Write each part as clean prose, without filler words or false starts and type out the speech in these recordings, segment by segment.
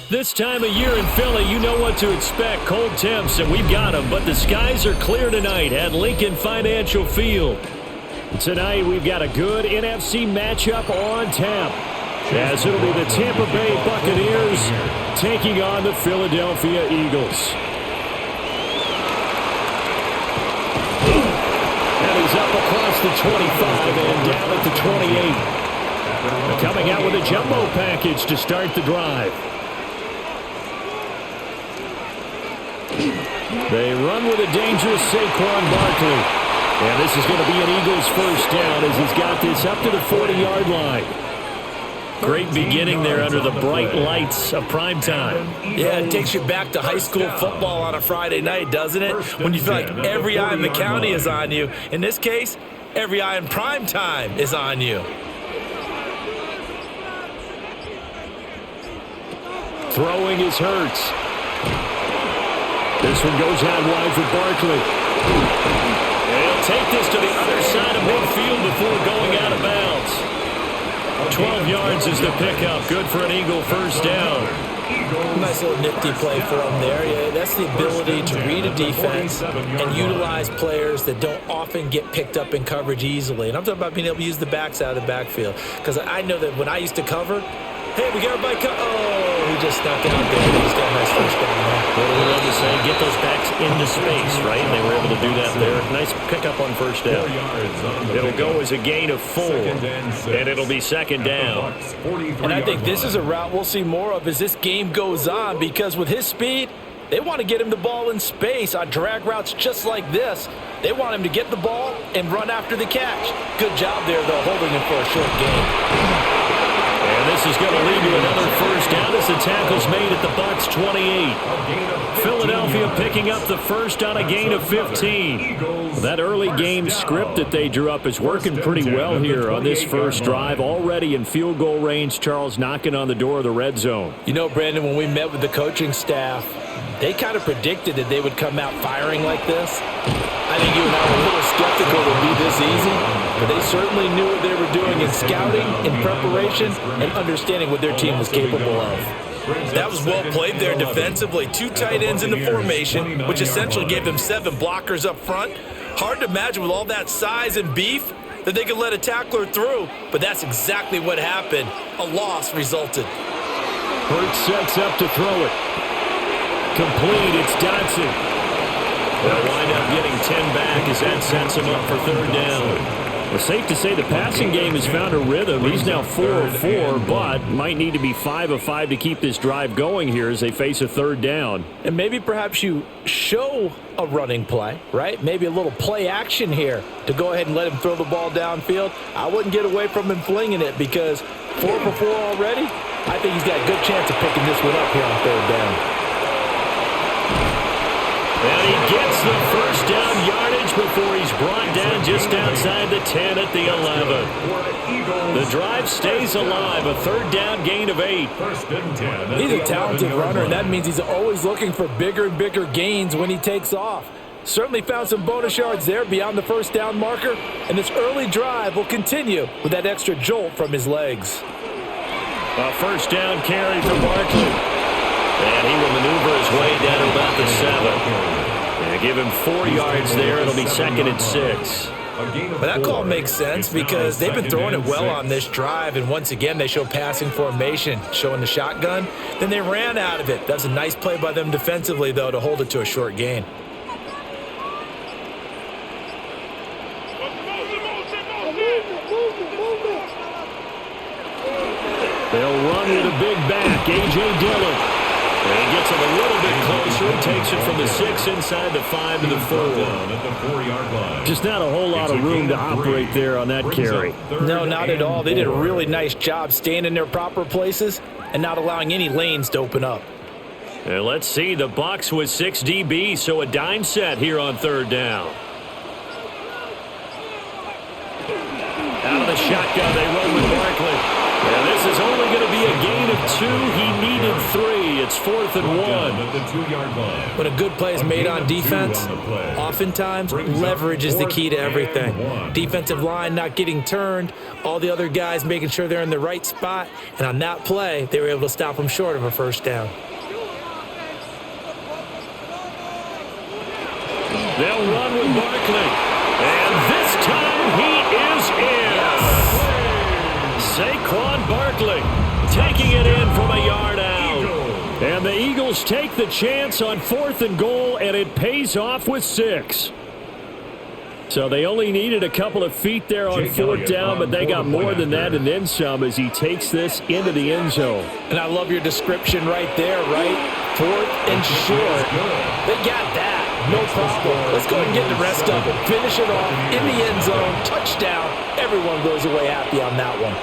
This time of year in Philly, you know what to expect. Cold temps, and we've got them. But the skies are clear tonight at Lincoln Financial Field. Tonight, we've got a good NFC matchup on tap, as it'll be the Tampa Bay Buccaneers taking on the Philadelphia Eagles. And he's up across the 25 and down at the 28. Coming out with a jumbo package to start the drive. They run with a dangerous Saquon Barkley. And this is going to be an Eagles first down as he's got this up to the 40-yard line. Great beginning there under the bright lights of prime time. Yeah, it takes you back to high school football on a Friday night, doesn't it? When you feel like every eye in the county is on you. In this case, every eye in prime time is on you. Throwing is Hurts. This one goes out wide for Barkley. And he'll take this to the other side of midfield before going out of bounds. 12 yards is the pickup. Good for an Eagle first down. Nice little nifty play for him there. Yeah, that's the ability to read a defense and utilize players that don't often get picked up in coverage easily. And I'm talking about being able to use the backs out of the backfield. Because I know that when I used to cover, hey, we got everybody oh, he just snuck out there. He's got a nice first down there. What do we love to say? Get those backs into space, right? And they were able to do that there. Nice pickup on first down. It'll go as a gain of 4, and it'll be second down. And I think this is a route we'll see more of as this game goes on, because with his speed, they want to get him the ball in space on drag routes just like this. They want him to get the ball and run after the catch. Good job there, though, holding him for a short gain. And this is going to lead to another first down as the tackle's made at the Bucs 28. Philadelphia picking up the first on a gain of 15. That early game script that they drew up is working pretty well here on this first drive. Already in field goal range, Charles knocking on the door of the red zone. You know, Brandon, when we met with the coaching staff, they kind of predicted that they would come out firing like this. I think you and I were a little skeptical it would be this easy, but they certainly knew what they were doing in scouting, in preparation, and understanding what their team was capable of. That was well played there defensively. 2 tight ends in the formation, which essentially gave them 7 blockers up front. Hard to imagine with all that size and beef that they could let a tackler through, but that's exactly what happened. A loss resulted. Hurts sets up to throw it. Complete, it's Dotson. They'll wind up getting 10 back as that sets him up for third down. It's safe to say the passing game has found a rhythm. He's now 4 of 4, but might need to be 5 of 5 to keep this drive going here as they face a third down. And maybe perhaps you show a running play, right? Maybe a little play action here to go ahead and let him throw the ball downfield. I wouldn't get away from him flinging it, because 4 for 4 already, I think he's got a good chance of picking this one up here on third down. And he gets the first down yardage before he's brought down just outside the 10 at the 11. The drive stays alive, a third down gain of 8. He's a talented runner, and that means he's always looking for bigger and bigger gains when he takes off. Certainly found some bonus yards there beyond the first down marker, and this early drive will continue with that extra jolt from his legs. A first down carry for Barkley. And he will maneuver his way down to about the 7. And give him 4 yards there. It'll be second and 6. But that call makes sense because they've been throwing it well on this drive. And once again, they show passing formation, showing the shotgun. Then they ran out of it. That's a nice play by them defensively, though, to hold it to a short gain. They'll run with a big back, A.J. Dillon. And he gets it a little bit closer. He takes it from the 6 inside the 5 to the 4. Just not a whole lot of room to operate there on that carry. No, not at all. They did a really nice job staying in their proper places and not allowing any lanes to open up. And let's see, the Bucs with 6 DBs, so a dime set here on third down. Out of the shotgun, they roll with Barkley. And this is only going to be a gain of 2. He needed 3. It's 4th and 1. At the 2-yard line. When a good play is made on defense, oftentimes leverage is the key to everything. Defensive line not getting turned, all the other guys making sure they're in the right spot, and on that play, they were able to stop them short of a first down. They'll run with Barkley. And this time he is in. Saquon Barkley taking it in from a yard out. And the Eagles take the chance on 4th and goal, and it pays off with 6. So they only needed a couple of feet there on 4th down, but they got more than that and then some as he takes this into the end zone. And I love your description right there, right? 4th and short. They got that. No problem. Let's go ahead and get the rest of it. Finish it off in the end zone. Touchdown. Everyone goes away happy on that one.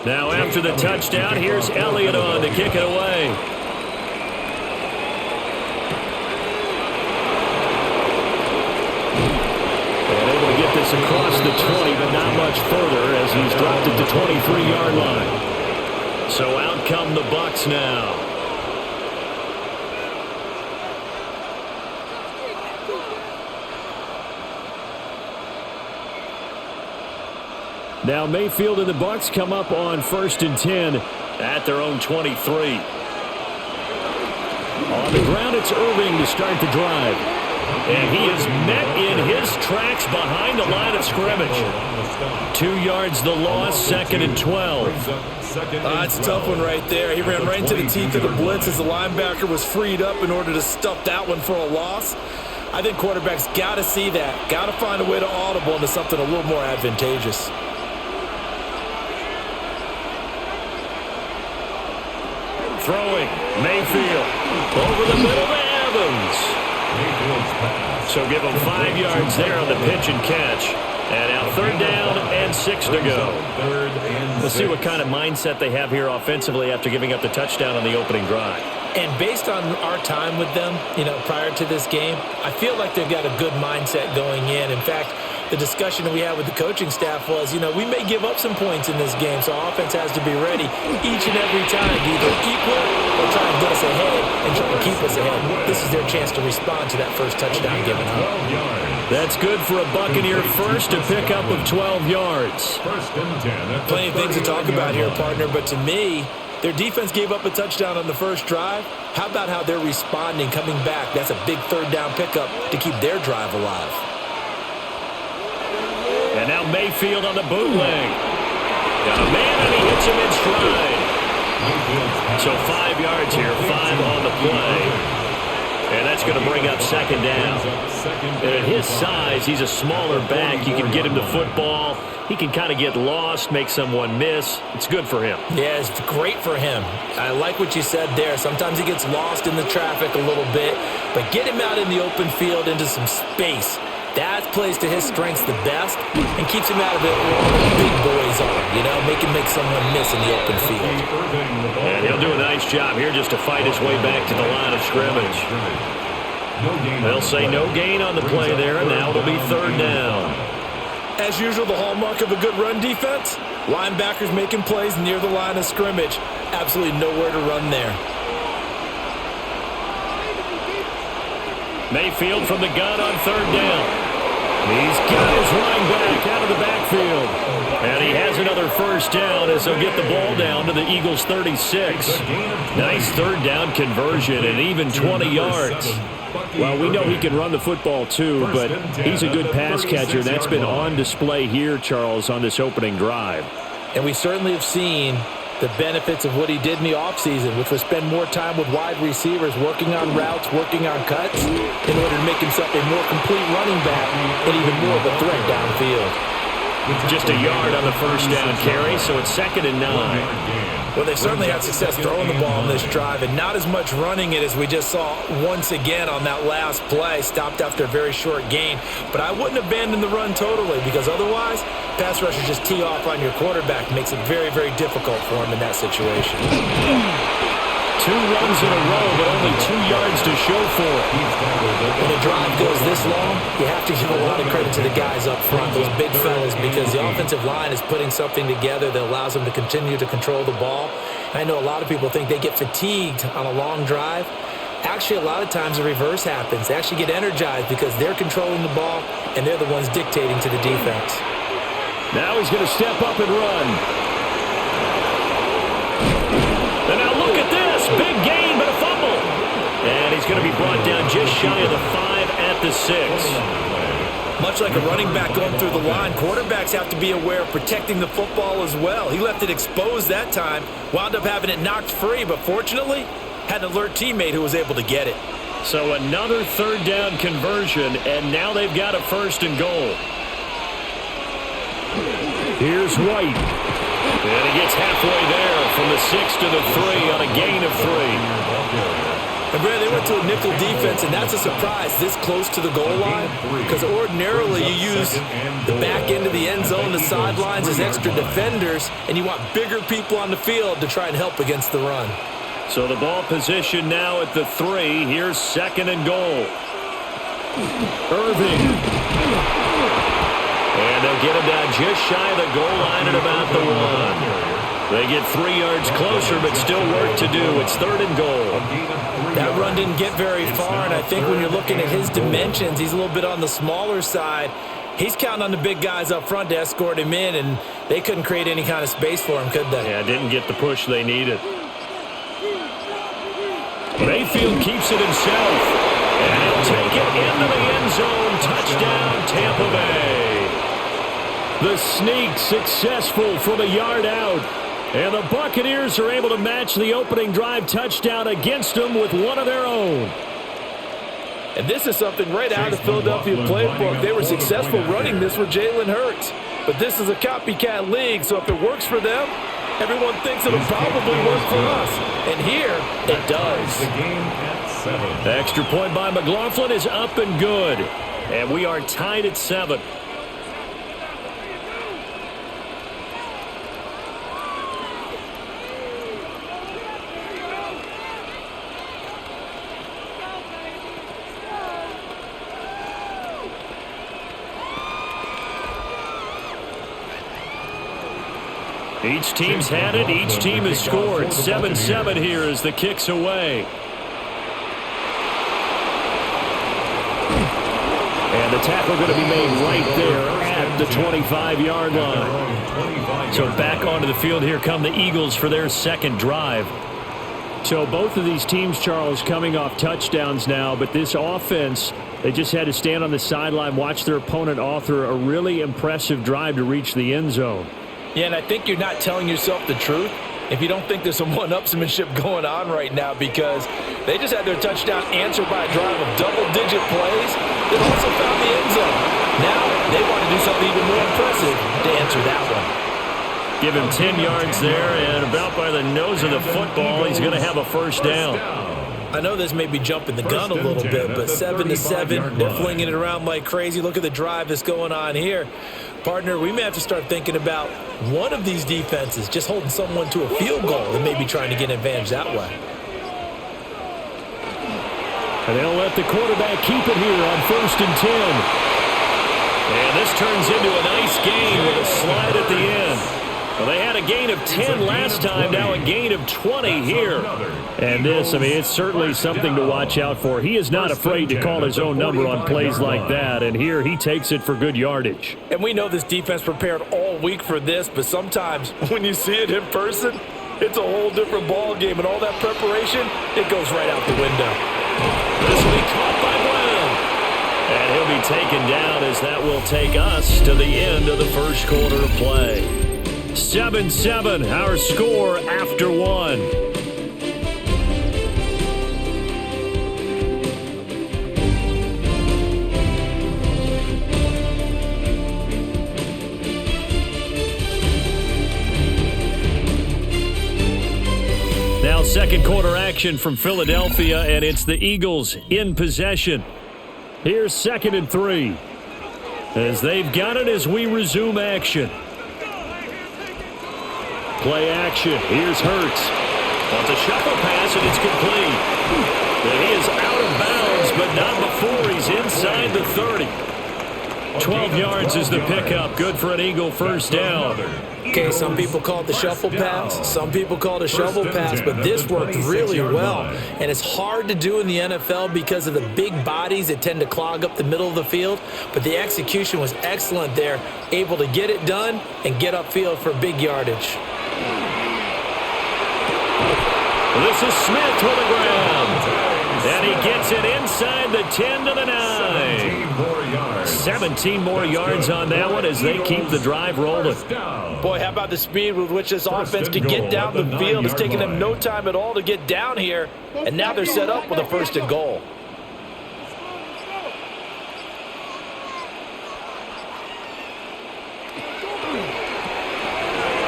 Now after the touchdown, here's Elliott on to kick it away. And able to get this across the 20, but not much further as he's dropped it to 23-yard line. So out come the Bucs now. Now Mayfield and the Bucs come up on 1st and 10 at their own 23. On the ground, it's Irving to start the drive. And he is met in his tracks behind the line of scrimmage. 2 yards the loss, 2nd and 12. That's a tough one right there. He ran right into the teeth of the blitz as the linebacker was freed up in order to stuff that one for a loss. I think quarterbacks got to see that. Got to find a way to audible into something a little more advantageous. Throwing, Mayfield, over the middle to Evans. So give him 5 yards there on the pitch and catch. And now 3rd down and 6 to go. We'll see what kind of mindset they have here offensively after giving up the touchdown on the opening drive. And based on our time with them, prior to this game, I feel like they've got a good mindset going in. In fact, the discussion that we had with the coaching staff was, we may give up some points in this game, so our offense has to be ready each and every time to either equal or try and get us ahead and try to keep us ahead. This is their chance to respond to that first touchdown given up. That's good for a Buccaneer first, a pickup of 12 yards. Plenty of things to talk about here, partner, but to me, their defense gave up a touchdown on the first drive. How about how they're responding, coming back? That's a big 3rd down pickup to keep their drive alive. And now Mayfield on the bootleg. Got a man, and he hits him in stride. So 5 yards here, 5 on the play. And that's going to bring up 2nd down. And at his size, he's a smaller back. You can get him the football. He can kind of get lost, make someone miss. It's good for him. Yeah, it's great for him. I like what you said there. Sometimes he gets lost in the traffic a little bit, but get him out in the open field into some space. That plays to his strengths the best and keeps him out of it where all the big boys are, make him make someone miss in the open field. And he'll do a nice job here just to fight his way back to the line of scrimmage. They'll say no gain on the play there, and now it'll be 3rd down. As usual, the hallmark of a good run defense, linebackers making plays near the line of scrimmage. Absolutely nowhere to run there. Mayfield from the gun on 3rd down. He's got his running back out of the backfield. And he has another first down as he'll get the ball down to the Eagles' 36. Nice 3rd down conversion and even 20 yards. Well, we know he can run the football too, but he's a good pass catcher. That's been on display here, Charles, on this opening drive. And we certainly have seen the benefits of what he did in the offseason, which was spend more time with wide receivers, working on routes, working on cuts, in order to make himself a more complete running back and even more of a threat downfield. Just a yard on the first down carry, so it's 2nd and 9. Well, they certainly had success throwing the ball on this drive and not as much running it as we just saw once again on that last play, stopped after a very short gain. But I wouldn't abandon the run totally because otherwise, pass rushers just tee off on your quarterback. Makes it very, very difficult for him in that situation. 2 2 runs in a row, but only 2 yards to show for it. When a drive goes this long, you have to give a lot of credit to the guys up front, those big fellas, because the offensive line is putting something together that allows them to continue to control the ball. I know a lot of people think they get fatigued on a long drive. Actually, a lot of times the reverse happens. They actually get energized because they're controlling the ball, and they're the ones dictating to the defense. Now he's going to step up and run. And now look at this. Big gain, but a fumble. And he's going to be brought down just shy of the 5 at the 6. Much like a running back going through the line, quarterbacks have to be aware of protecting the football as well. He left it exposed that time, wound up having it knocked free, but fortunately, had an alert teammate who was able to get it. So another 3rd down conversion, and now they've got a 1st and goal. Here's White. And he gets halfway there from the 6 to the 3 on a gain of 3. And Brad, they went to a nickel defense, and that's a surprise this close to the goal line, because ordinarily you use the back end of the end zone, the sidelines as extra defenders, and you want bigger people on the field to try and help against the run. So the ball position now at the 3. Here's 2nd and goal. Irving. And they'll get him down just shy of the goal line at about the 1. They get 3 yards closer, but still work to do. It's 3rd and goal. That run didn't get very far, and I think when you're looking at his dimensions, he's a little bit on the smaller side. He's counting on the big guys up front to escort him in, and they couldn't create any kind of space for him, could they? Yeah, didn't get the push they needed. Mayfield keeps it himself, and he'll take it into the end zone. Touchdown, Tampa Bay. The sneak successful from a yard out, and the Buccaneers are able to match the opening drive touchdown against them with one of their own. And this is something right out of Philadelphia playbook. They were successful running this with Jalen Hurts, but this is a copycat league, so if it works for them, everyone thinks it'll probably work for us. And here, it does. The extra point by McLaughlin is up and good. And we are tied at 7. Each team's had it. Each team has scored. 7-7 here as the kick's away. And the tackle going to be made right there at the 25-yard line. So back onto the field here come the Eagles for their 2nd drive. So both of these teams, Charles, coming off touchdowns now, but this offense, they just had to stand on the sideline, watch their opponent author a really impressive drive to reach the end zone. Yeah, and I think you're not telling yourself the truth if you don't think there's some one-upsmanship going on right now, because they just had their touchdown answered by a drive of double-digit plays. They've also found the end zone. Now they want to do something even more impressive to answer that one. Give him 10 yards there, and about by the nose of the football, he's going to have a 1st down. I know this may be jumping the gun a little bit, but 7-7, they're flinging it around like crazy. Look at the drive that's going on here. Partner, we may have to start thinking about one of these defenses just holding someone to a field goal and maybe trying to get an advantage that way. And they'll let the quarterback keep it here on 1st and 10. And this turns into a nice gain with a slide at the end. Well, they had a gain of 10 last time, now a gain of 20 here. And this, I mean, it's certainly something to watch out for. He is not afraid to call his own number on plays like that, and here he takes it for good yardage. And we know this defense prepared all week for this, but sometimes when you see it in person, it's a whole different ball game, and all that preparation, it goes right out the window. This will be caught by Brown. And he'll be taken down as that will take us to the end of the 1st quarter of play. 7-7, our score after 1. Now 2nd quarter action from Philadelphia, and it's the Eagles in possession. Here's 2nd and 3. As they've got it as we resume action. Play action. Here's Hurts. Wants a shuffle pass, and it's 12 yards is the pickup. Good for an Eagle first down. Okay, some people call it the shuffle pass. Some people call it a shovel pass, but this worked really well. And it's hard to do in the NFL because of the big bodies that tend to clog up the middle of the field. But the execution was excellent there, able to get it done and get upfield for big yardage. This is Smith with the ground. And he gets it inside the 10 to the 9. 17 more yards on that one as they keep the drive rolling. Boy, how about the speed with which this offense can get down the field? It's taken them no time at all to get down here. And now they're set up with a 1st and goal.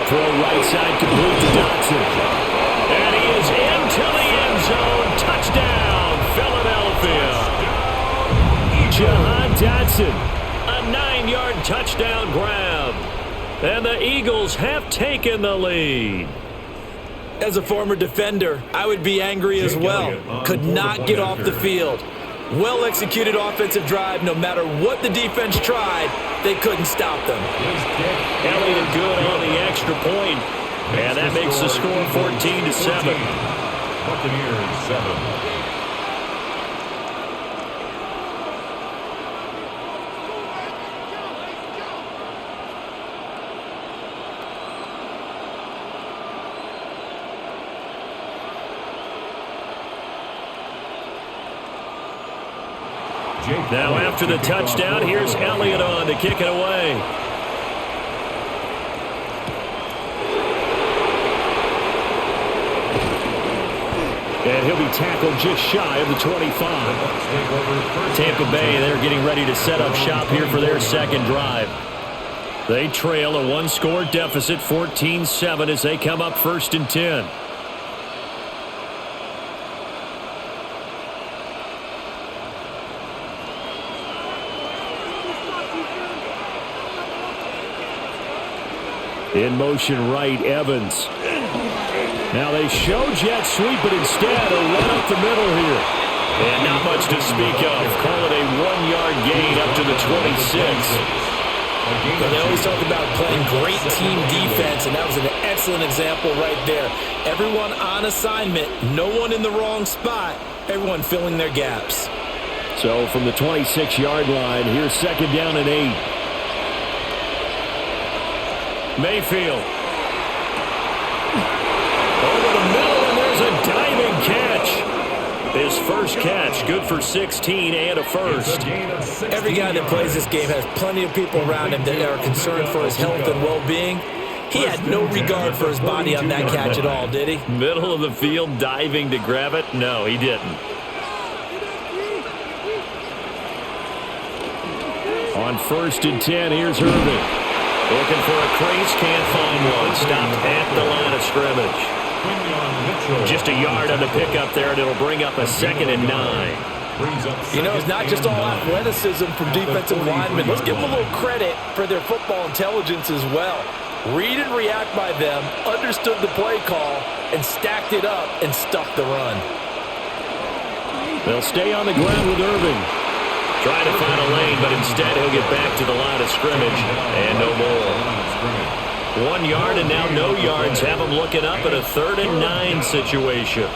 Throw right side complete to Dotson. And he is into the end zone. Touchdown, Philadelphia. Jahan Dotson, a 9-yard touchdown grab. And the Eagles have taken the lead. As a former defender, I would be angry as well. Could not get off the field. Well-executed offensive drive. No matter what the defense tried, they couldn't stop them. Elliott good on the extra point. And that makes the score 14-7. Buccaneers 7. Now after the touchdown, here's Elliott on to kick it away. And he'll be tackled just shy of the 25. Tampa Bay, they're getting ready to set up shop here for their second drive. They trail a 1-score deficit, 14-7, as they come up 1st and 10. In motion right, Evans. Now they show jet sweep, but instead a run up the middle here. And not much to speak of. Call it a 1-yard gain up to the 26. But they always talk about playing great team defense, and that was an excellent example right there. Everyone on assignment, no one in the wrong spot, everyone filling their gaps. So from the 26-yard line, here's 2nd down and 8. Mayfield. Over the middle, and there's a diving catch. His first catch, good for 16 and a first. Every guy that plays this game has plenty of people around him that are concerned for his health and well-being. He had no regard for his body on that catch at all, did he? Middle of the field, diving to grab it? No, he didn't. On 1st and 10, here's Irvin. Looking for a crease, can't find one. Stopped at the line of scrimmage. Just a yard on the pickup there, and it'll bring up a 2nd and 9. You know, it's not just all athleticism from defensive linemen. Let's give them a little credit for their football intelligence as well. Read and react by them, understood the play call, and stacked it up and stuffed the run. They'll stay on the ground with Irving. Trying to find a lane, but instead he'll get back to the line of scrimmage and no more. 1 yard and now no yards have him looking up at a 3rd and 9 situation.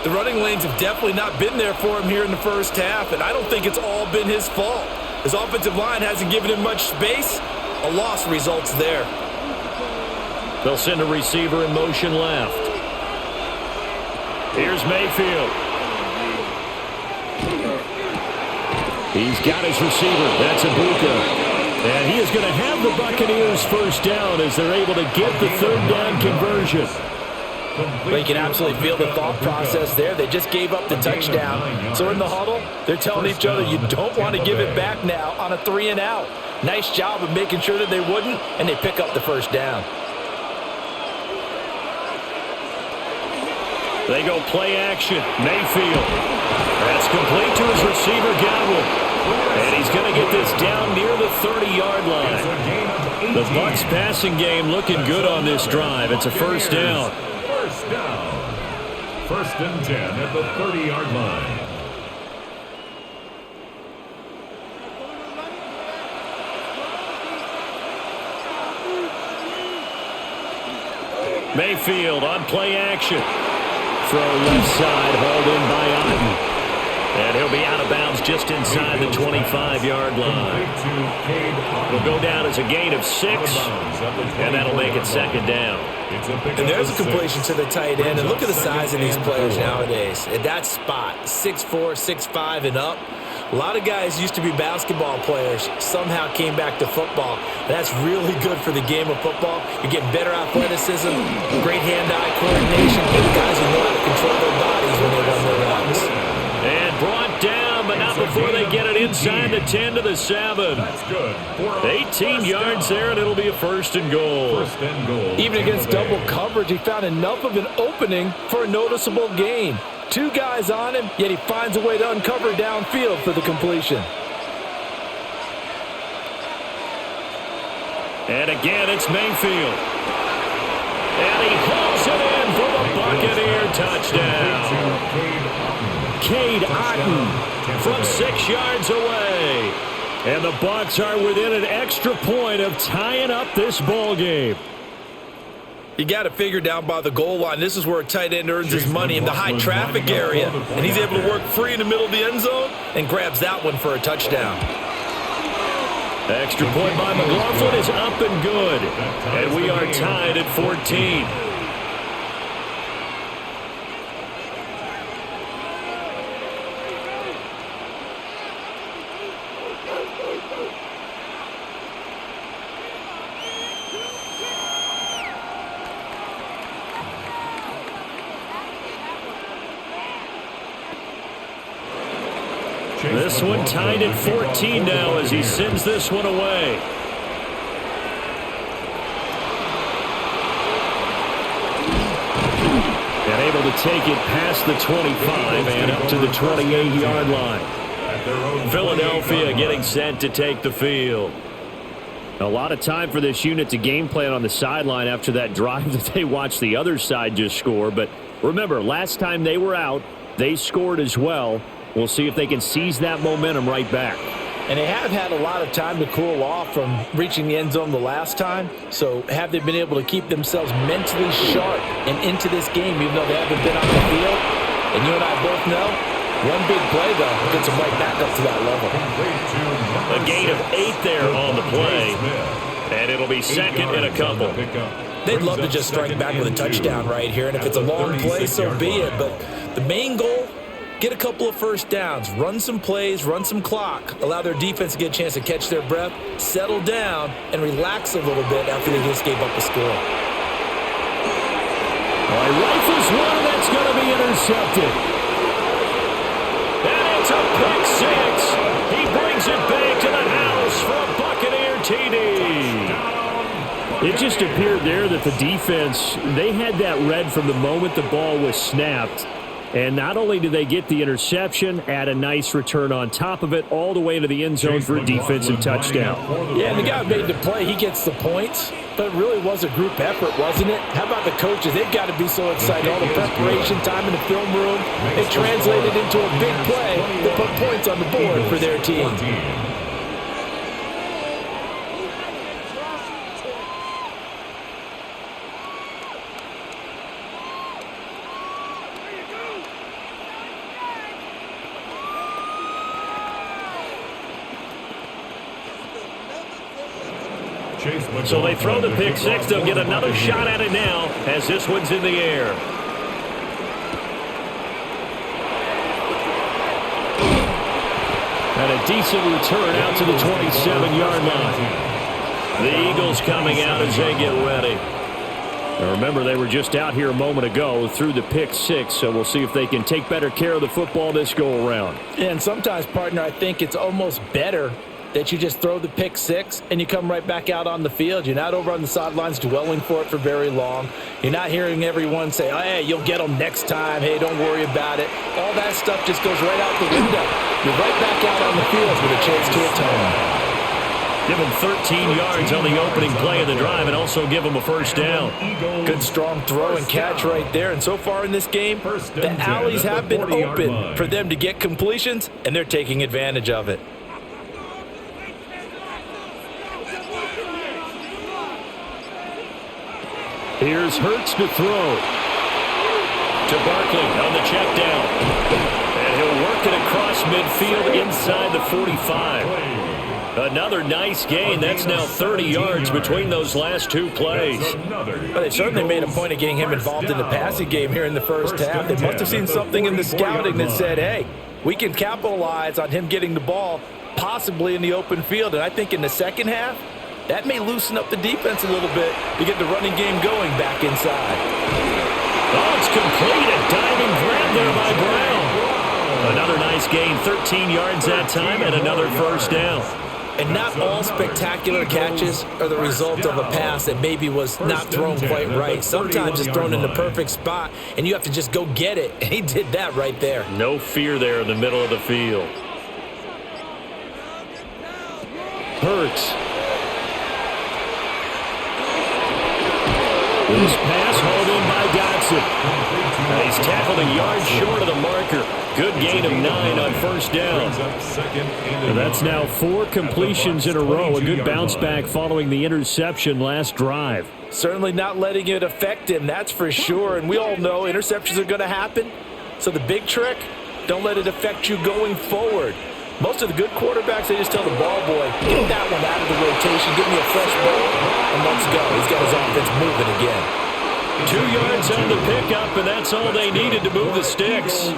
The running lanes have definitely not been there for him here in the first half, and I don't think it's all been his fault. His offensive line hasn't given him much space. A loss results there. They'll send a receiver in motion left. Here's Mayfield. He's got his receiver. That's Ibuka. And he is going to have the Buccaneers first down as they're able to get the 3rd down conversion. But you can absolutely feel the thought process there. They just gave up the touchdown. So in the huddle, they're telling each other, you don't want to give it back now on a 3 and out. Nice job of making sure that they wouldn't, and they pick up the first down. They go play action. Mayfield. That's complete to his receiver, Godwin. And he's going to get this down near the 30-yard line. The Bucs passing game looking good on this drive. It's a first down. First down. 1st and 10 at the 30-yard line. Mayfield on play action. Throw left side, hauled in by Otten. And he'll be out of bounds just inside the 25-yard line. It'll go down as a gain of 6, and that'll make it second down. And there's a completion to the tight end. And look at the size of these players nowadays. At that spot, 6'4", 6'5", and up. A lot of guys used to be basketball players, somehow came back to football. That's really good for the game of football. You're getting better athleticism, great hand-eye coordination, and guys who know how to control their bodies when they run their routes. And brought down, but not before they get it inside the 10 to the 7. 18 yards there, and it'll be a first and goal. Even against double coverage, he found enough of an opening for a noticeable gain. 2 guys on him, yet he finds a way to uncover downfield for the completion. And again, it's Mayfield. And he hauls it in for the Buccaneer touchdown. Cade Otten from 6 yards away. And the Bucs are within an extra point of tying up this ball game. You got to figure down by the goal line. This is where a tight end earns his money in the high traffic area. And he's able to work free in the middle of the end zone and grabs that one for a touchdown. Extra point by McLaughlin is up and good. And we are tied at 14. This one tied at 14 now as he sends this one away. And able to take it past the 25 and up to the 28-yard line. Philadelphia getting set to take the field. A lot of time for this unit to game plan on the sideline after that drive that they watched the other side just score. But remember, last time they were out, they scored as well. We'll see if they can seize that momentum right back. And they have had a lot of time to cool off from reaching the end zone the last time. So have they been able to keep themselves mentally sharp and into this game even though they haven't been on the field? And you and I both know, one big play, though, gets them right back up to that level. A gain of 8 there on the play. And it'll be second and a couple. They'd love to just strike back with a touchdown right here. And if it's a long play, so be it. But the main goal, get a couple of first downs, run some plays, run some clock, allow their defense to get a chance to catch their breath, settle down, and relax a little bit after they just gave up a score. All right, rifles one, and that's going to be intercepted. And it's a pick 6. He brings it back to the house for a Buccaneer TD. It just appeared there that the defense, they had that read from the moment the ball was snapped. And not only did they get the interception, add a nice return on top of it, all the way to the end zone for a defensive touchdown. Yeah, and the guy made the play. He gets the points. But it really was a group effort, wasn't it? How about the coaches? They've got to be so excited. All the preparation time in the film room, it translated into a big play that put points on the board for their team. So they throw the pick 6. They'll get another shot at it now as this one's in the air. And a decent return out to the 27-yard line. The Eagles coming out as they get ready. Now remember, they were just out here a moment ago through the pick 6, so we'll see if they can take better care of the football this go-around. And sometimes, partner, I think it's almost better that you just throw the pick 6 and you come right back out on the field. You're not over on the sidelines dwelling for it for very long. You're not hearing everyone say, oh, hey, you'll get them next time. Hey, don't worry about it. All that stuff just goes right out the window. You're right back out on the field with a chance to atone. Give them 13 yards on the opening play of the drive and also give them a first down. Good strong throw and catch right there. And so far in this game, the alleys have been open for them to get completions, and they're taking advantage of it. Here's Hurts to throw. To Barkley on the check down. And he'll work it across midfield inside the 45. Another nice gain. That's now 30 yards between those last two plays. Well, they certainly made a point of getting him involved in the passing game here in the first half. They must have seen something in the scouting that said, hey, we can capitalize on him getting the ball possibly in the open field. And I think in the second half, that may loosen up the defense a little bit to get the running game going back inside. Oh, it's complete. A diving grab there by Brown. Another nice gain, 13 yards that time, and another first down. And not all spectacular catches are the result of a pass that maybe was not thrown quite right. Sometimes it's thrown in the perfect spot, and you have to just go get it. And he did that right there. No fear there in the middle of the field. Hurts. This pass hauled in by Dotson. He's tackled a yard short of the marker. Good gain of 9 on first down. And that's now 4 completions in a row. A good bounce back following the interception last drive. Certainly not letting it affect him, that's for sure. And we all know interceptions are going to happen. So the big trick, don't let it affect you going forward. Most of the good quarterbacks, they just tell the ball boy, get that one out of the rotation, give me a fresh ball, and let's go. He's got his offense moving again. 2 yards on the pickup, and that's all they needed to move the sticks.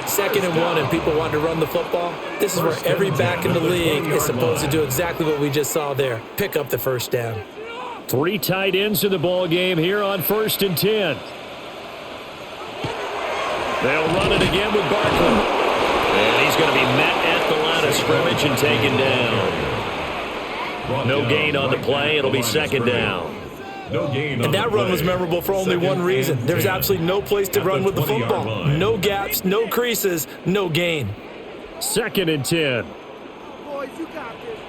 2nd and 1, and people want to run the football. This is where every back in the league is supposed to do exactly what we just saw there. Pick up the first down. 3 tight ends in the ball game here on 1st and 10. They'll run it again with Barkley. And he's going to be met at the line of scrimmage and taken down. No gain on the play. It'll be 2nd down. And that run was memorable for only one reason. There's absolutely no place to run with the football. No gaps, no creases, no gain. 2nd and 10. Boys, you got this.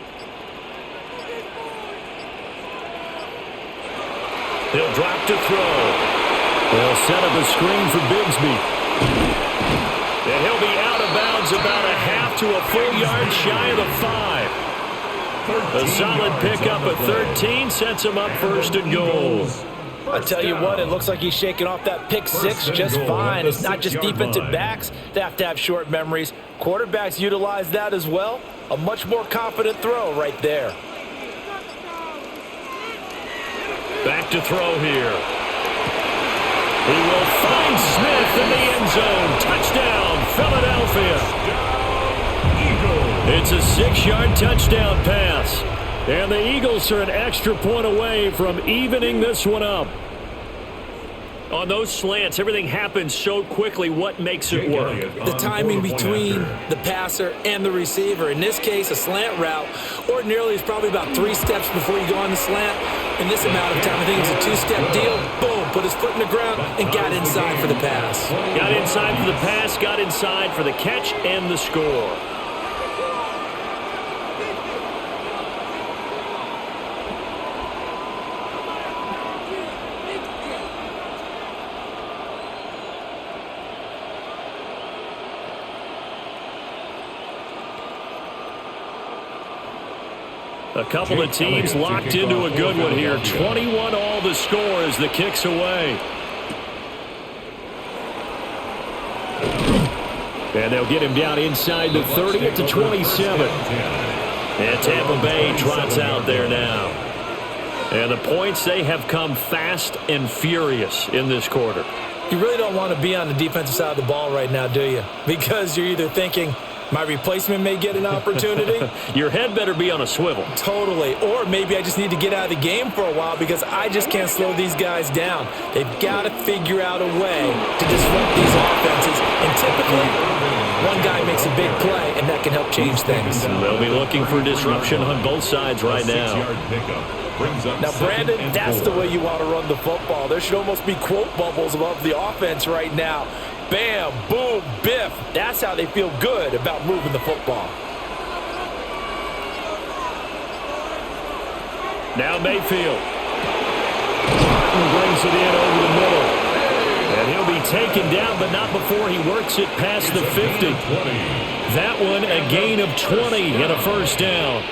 He'll drop to throw. They'll set up a screen for Bigsby. And he'll be out of bounds about a half to a full yard shy of the 5. A solid pickup at 13 sets him up 1st and goal. I tell you what, it looks like he's shaking off that pick 6 just fine. It's not just defensive backs that have to have short memories. Quarterbacks utilize that as well. A much more confident throw right there. Back to throw here. He will find Smith in the end zone. Touchdown, Philadelphia. It's a 6-yard touchdown pass. And the Eagles are an extra point away from evening this one up. On those slants, everything happens so quickly. What makes it work? The timing between the passer and the receiver. In this case, a slant route ordinarily is probably about 3 steps before you go on the slant. In this amount of time, I think it's a 2-step deal. Boom, put his foot in the ground and got inside for the pass. Got inside for the pass, got inside for the catch and the score. A couple of teams locked into a good one here. 21 all the score as the kick's away. And they'll get him down inside the 30 at the 27. And Tampa Bay trots out there now. And the points, they have come fast and furious in this quarter. You really don't want to be on the defensive side of the ball right now, do you? Because you're either thinking, my replacement may get an opportunity. Your head better be on a swivel. Totally. Or maybe I just need to get out of the game for a while because I just can't slow these guys down. They've got to figure out a way to disrupt these offenses. And typically, one guy makes a big play, and that can help change things. They'll be looking for disruption on both sides right now. Now, Brandon, that's the way you want to run the football. There should almost be quote bubbles above the offense right now. Bam, boom, biff. That's how they feel good about moving the football. Now Mayfield. Martin brings it in over the middle. And he'll be taken down, but not before he works it past the 50. That one, a gain of 20 and a first down.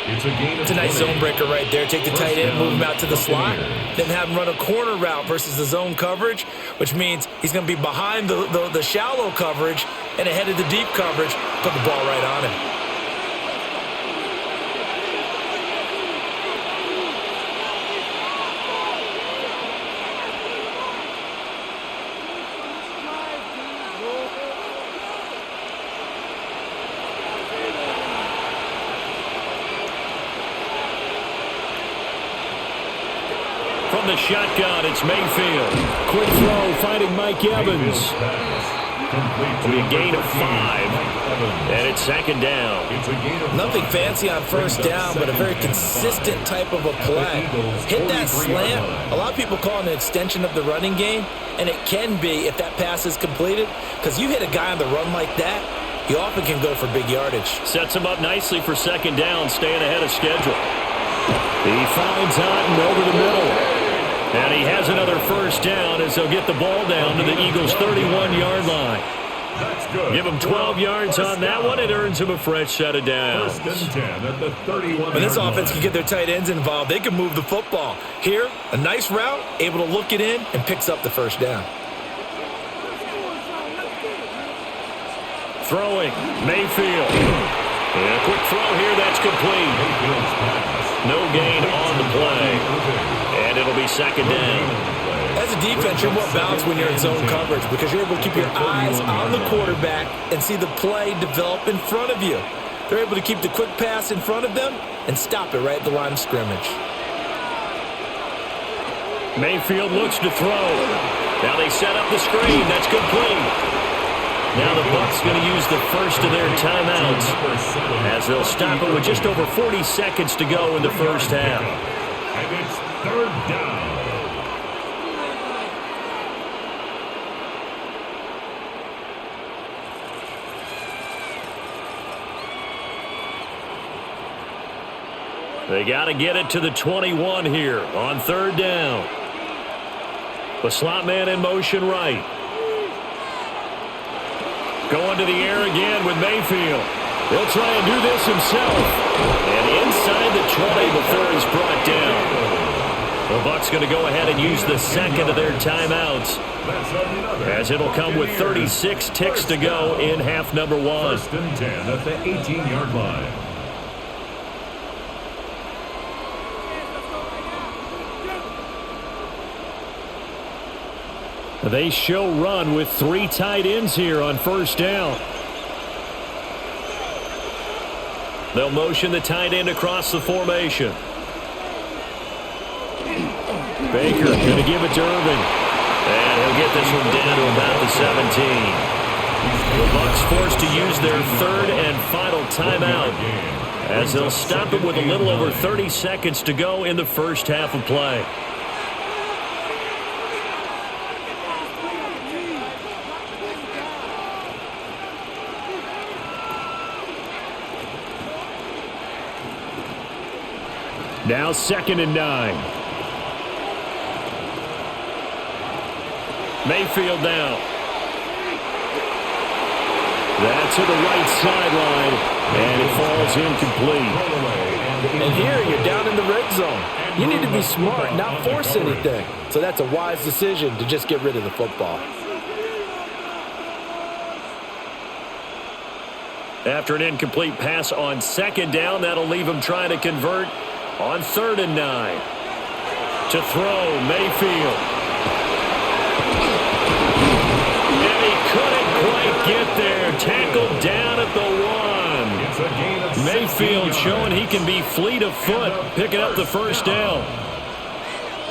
It's a nice zone breaker right there. Take the tight end, move him out to the slot, then have him run a corner route versus the zone coverage, which means he's going to be behind the shallow coverage and ahead of the deep coverage. Put the ball right on him. From the shotgun, it's Mayfield. Quick throw, finding Mike Evans. It'll be a gain of 5, and it's second down. Nothing fancy on first down, but a very consistent type of a play. Hit that slant. A lot of people call it an extension of the running game, and it can be if that pass is completed, because you hit a guy on the run like that, he often can go for big yardage. Sets him up nicely for second down, staying ahead of schedule. He finds Otten over the middle. And he has another first down as they'll get the ball down to the Eagles' 31-yard line. That's good. Give him 12 yards on that one. It earns him a fresh set of downs. First and 10 at the 31. When this offense can get their tight ends involved, they can move the football. Here, a nice route, able to look it in, and picks up the first down. Throwing, Mayfield. And a quick throw here, that's complete. No gain on the play. And it'll be second down. As a defense, you're more balanced when you're in zone coverage because you're able to keep your eyes on the quarterback and see the play develop in front of you. They're able to keep the quick pass in front of them and stop it right at the line of scrimmage. Mayfield looks to throw. Now they set up the screen. That's complete. Now the Bucs going to use the first of their timeouts as they'll stop it with just over 40 seconds to go in the first half. And it's third down. They got to get it to the 21 here on third down. The slot man in motion right. Going to the air again with Mayfield. He'll try and do this himself. And inside the 20 before he's brought down. The Bucs going to go ahead and use the second of their timeouts, as it'll come with 36 ticks to go in half number 1. First and 10 at the 18-yard line. They show run with 3 tight ends here on first down. They'll motion the tight end across the formation. Baker going to give it to Irvin. And he'll get this one down to about the 17. The Bucs forced to use their third and final timeout, as they'll stop it with a little over 30 seconds to go in the first half of play. Now second and 9. Mayfield now. That's to the right sideline, and it falls incomplete. And here you're down in the red zone. You need to be smart, not force anything. So that's a wise decision to just get rid of the football. After an incomplete pass on second down, that'll leave him trying to convert on third and 9. To throw, Mayfield. And he couldn't quite get there. Tackled down at the 1. Mayfield showing he can be fleet of foot, picking up the first down.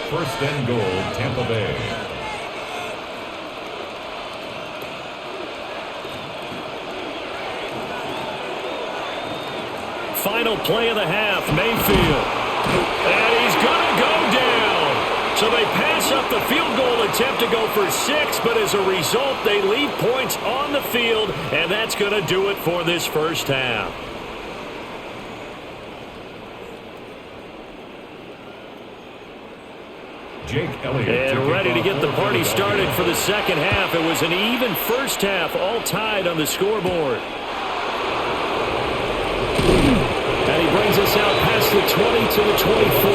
First and goal, Tampa Bay. Final play of the half, Mayfield. And he's going to go down. So they pass up the field goal attempt to go for 6, but as a result, they leave points on the field, and that's going to do it for this first half. Jake Elliott. And ready to get the party started for the second half. It was an even first half, all tied on the scoreboard. And he brings us out past the 20 to the 24.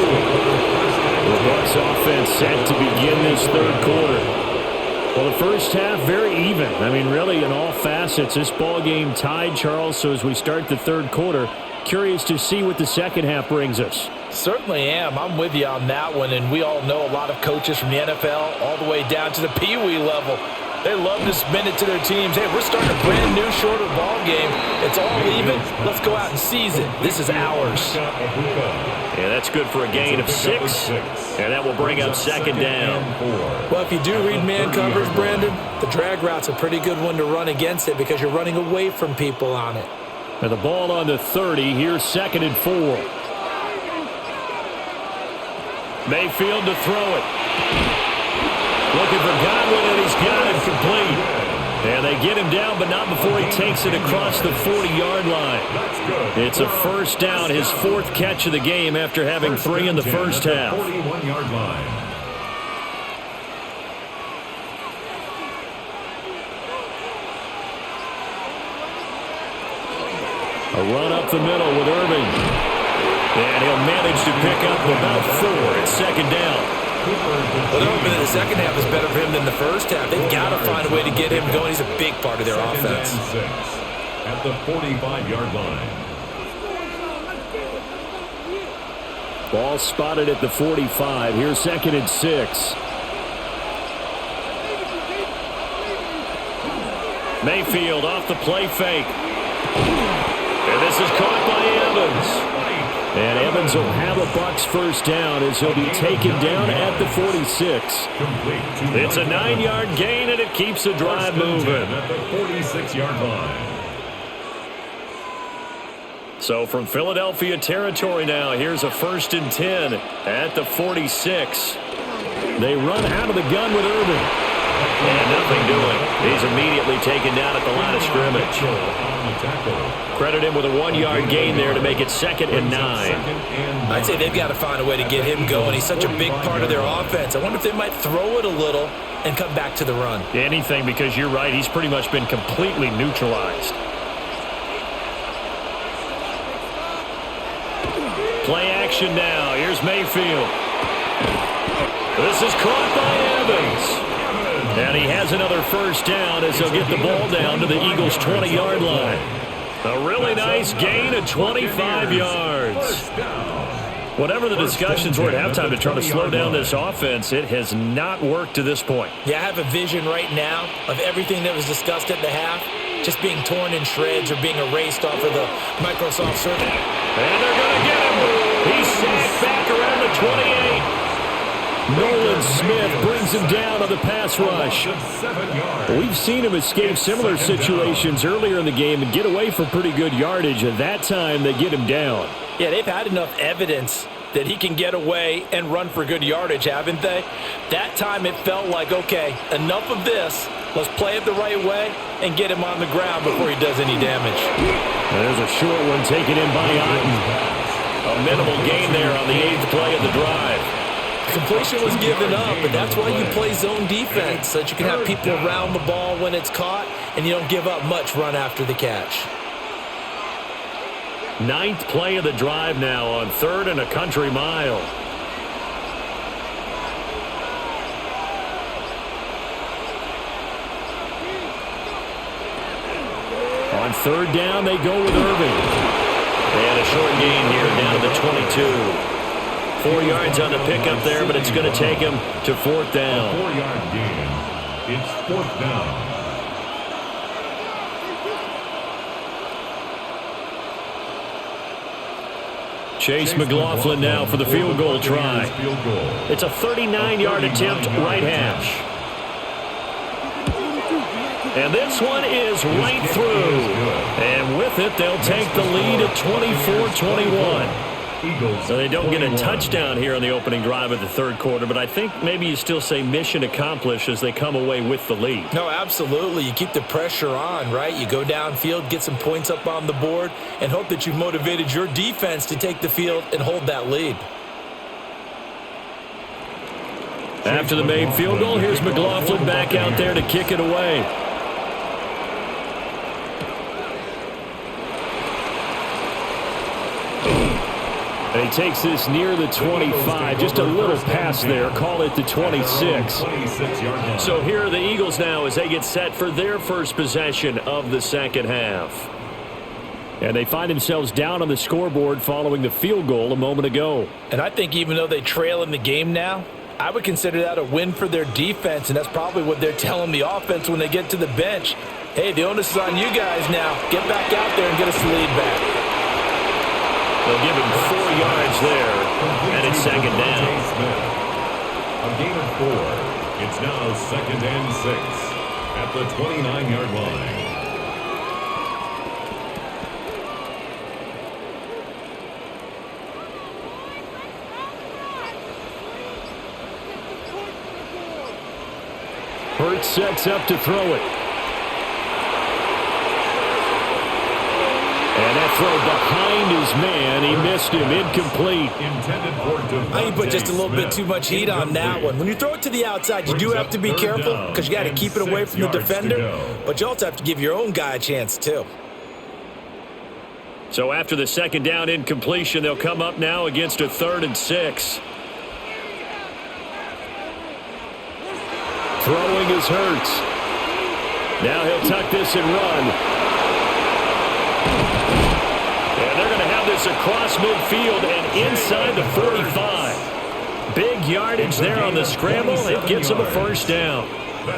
The Bucs offense set to begin this third quarter. Well, the first half, very even. I mean, really, in all facets, this ball game tied, Charles. So as we start the third quarter, curious to see what the second half brings us. Certainly am. I'm with you on that one, and we all know a lot of coaches from the NFL all the way down to the Pee Wee level. They love to spin it to their teams. Hey, we're starting a brand new, shorter ball game. It's all even. Let's go out and seize it. This is ours. Yeah, that's good for a gain of 6, and that will bring up second down. Well, if you do read man coverage, Brandon, the drag route's a pretty good one to run against it because you're running away from people on it. And the ball on the 30. Here's 2nd and 4. Mayfield to throw it. Looking for Godwin, and he's got it complete. And they get him down, but not before he takes it across the 40-yard line. It's a first down, his 4th catch of the game after having 3 in the first half. 41-yard line. A run up the middle with Irving. And he'll manage to pick up about 4. It's second down. Well, they're hoping that the second half is better for him than the first half. They've got to find a way to get him going. He's a big part of their offense. At the 45-yard line. Ball spotted at the 45. Here's 2nd and 6. Mayfield off the play fake. And this is caught by Evans. And Evans will have a Bucs first down as he'll be taken down at the 46. It's a 9-yard gain, and it keeps the drive moving. At the 46-yard line. So from Philadelphia territory now, here's a 1st and 10 at the 46. They run out of the gun with Irving. And nothing doing. He's immediately taken down at the line of scrimmage. Credit him with a 1-yard gain there to make it 2nd and 9. I'd say they've got to find a way to get him going. He's such a big part of their offense. I wonder if they might throw it a little and come back to the run. Anything, because you're right. He's pretty much been completely neutralized. Play action now. Here's Mayfield. This is caught by Evans. And he has another first down as he'll get the ball down to the Eagles' 20-yard line. A really nice gain of 25 yards. Whatever the discussions were at halftime to try to slow down this offense, it has not worked to this point. Yeah, I have a vision right now of everything that was discussed at the half just being torn in shreds or being erased off of the Microsoft Surface. And they're going to get him. He's sacked back around the 28. Nolan Smith brings him down on the pass rush. We've seen him escape similar situations earlier in the game and get away for pretty good yardage. At that time, they get him down. Yeah, they've had enough evidence that he can get away and run for good yardage, haven't they? That time it felt like, okay, enough of this. Let's play it the right way and get him on the ground before he does any damage. There's a short one taken in by Otten. A minimal gain there on the 8th play of the drive. Completion was given up, but that's why you play zone defense, so that you can have people around the ball when it's caught, and you don't give up much run after the catch. 9th play of the drive now on 3rd and a country mile. On 3rd down, they go with Irving. And a short gain here down to the 22. 4 yards on the pickup there, but it's going to take him to 4th down. A 4-yard gain. It's 4th down. Chase McLaughlin now for the field goal try. It's a 39-yard attempt, right hash. And this one is right through. And with it, they'll take the lead at 24-21. So they don't get a touchdown here on the opening drive of the third quarter, but I think maybe you still say mission accomplished as they come away with the lead. No, absolutely. You keep the pressure on, right? You go downfield, get some points up on the board, and hope that you've motivated your defense to take the field and hold that lead. After the made field goal, here's McLaughlin back out there to kick it away. And he takes this near the 25. Just a little pass there. Call it the 26. So here are the Eagles now as they get set for their first possession of the second half. And they find themselves down on the scoreboard following the field goal a moment ago. And I think even though they trail in the game now, I would consider that a win for their defense, and that's probably what they're telling the offense when they get to the bench. Hey, the onus is on you guys now. Get back out there and get us the lead back. They'll give him 4 yards there, and it's second down. A gain of 4. It's now second and 6 at the 29-yard line. Hurts sets up to throw it. And that throw behind his man. He missed him. Incomplete. I think put just a little bit too much heat on that one. When you throw it to the outside, you do have to be careful because you got to keep it away from the defender. But you also have to give your own guy a chance, too. So after the second down incompletion, they'll come up now against a 3rd and 6. Throwing is Hurts. Now he'll tuck this and run. And they're going to have this across midfield and inside the 45. Big yardage there on the scramble. It gets him a first down.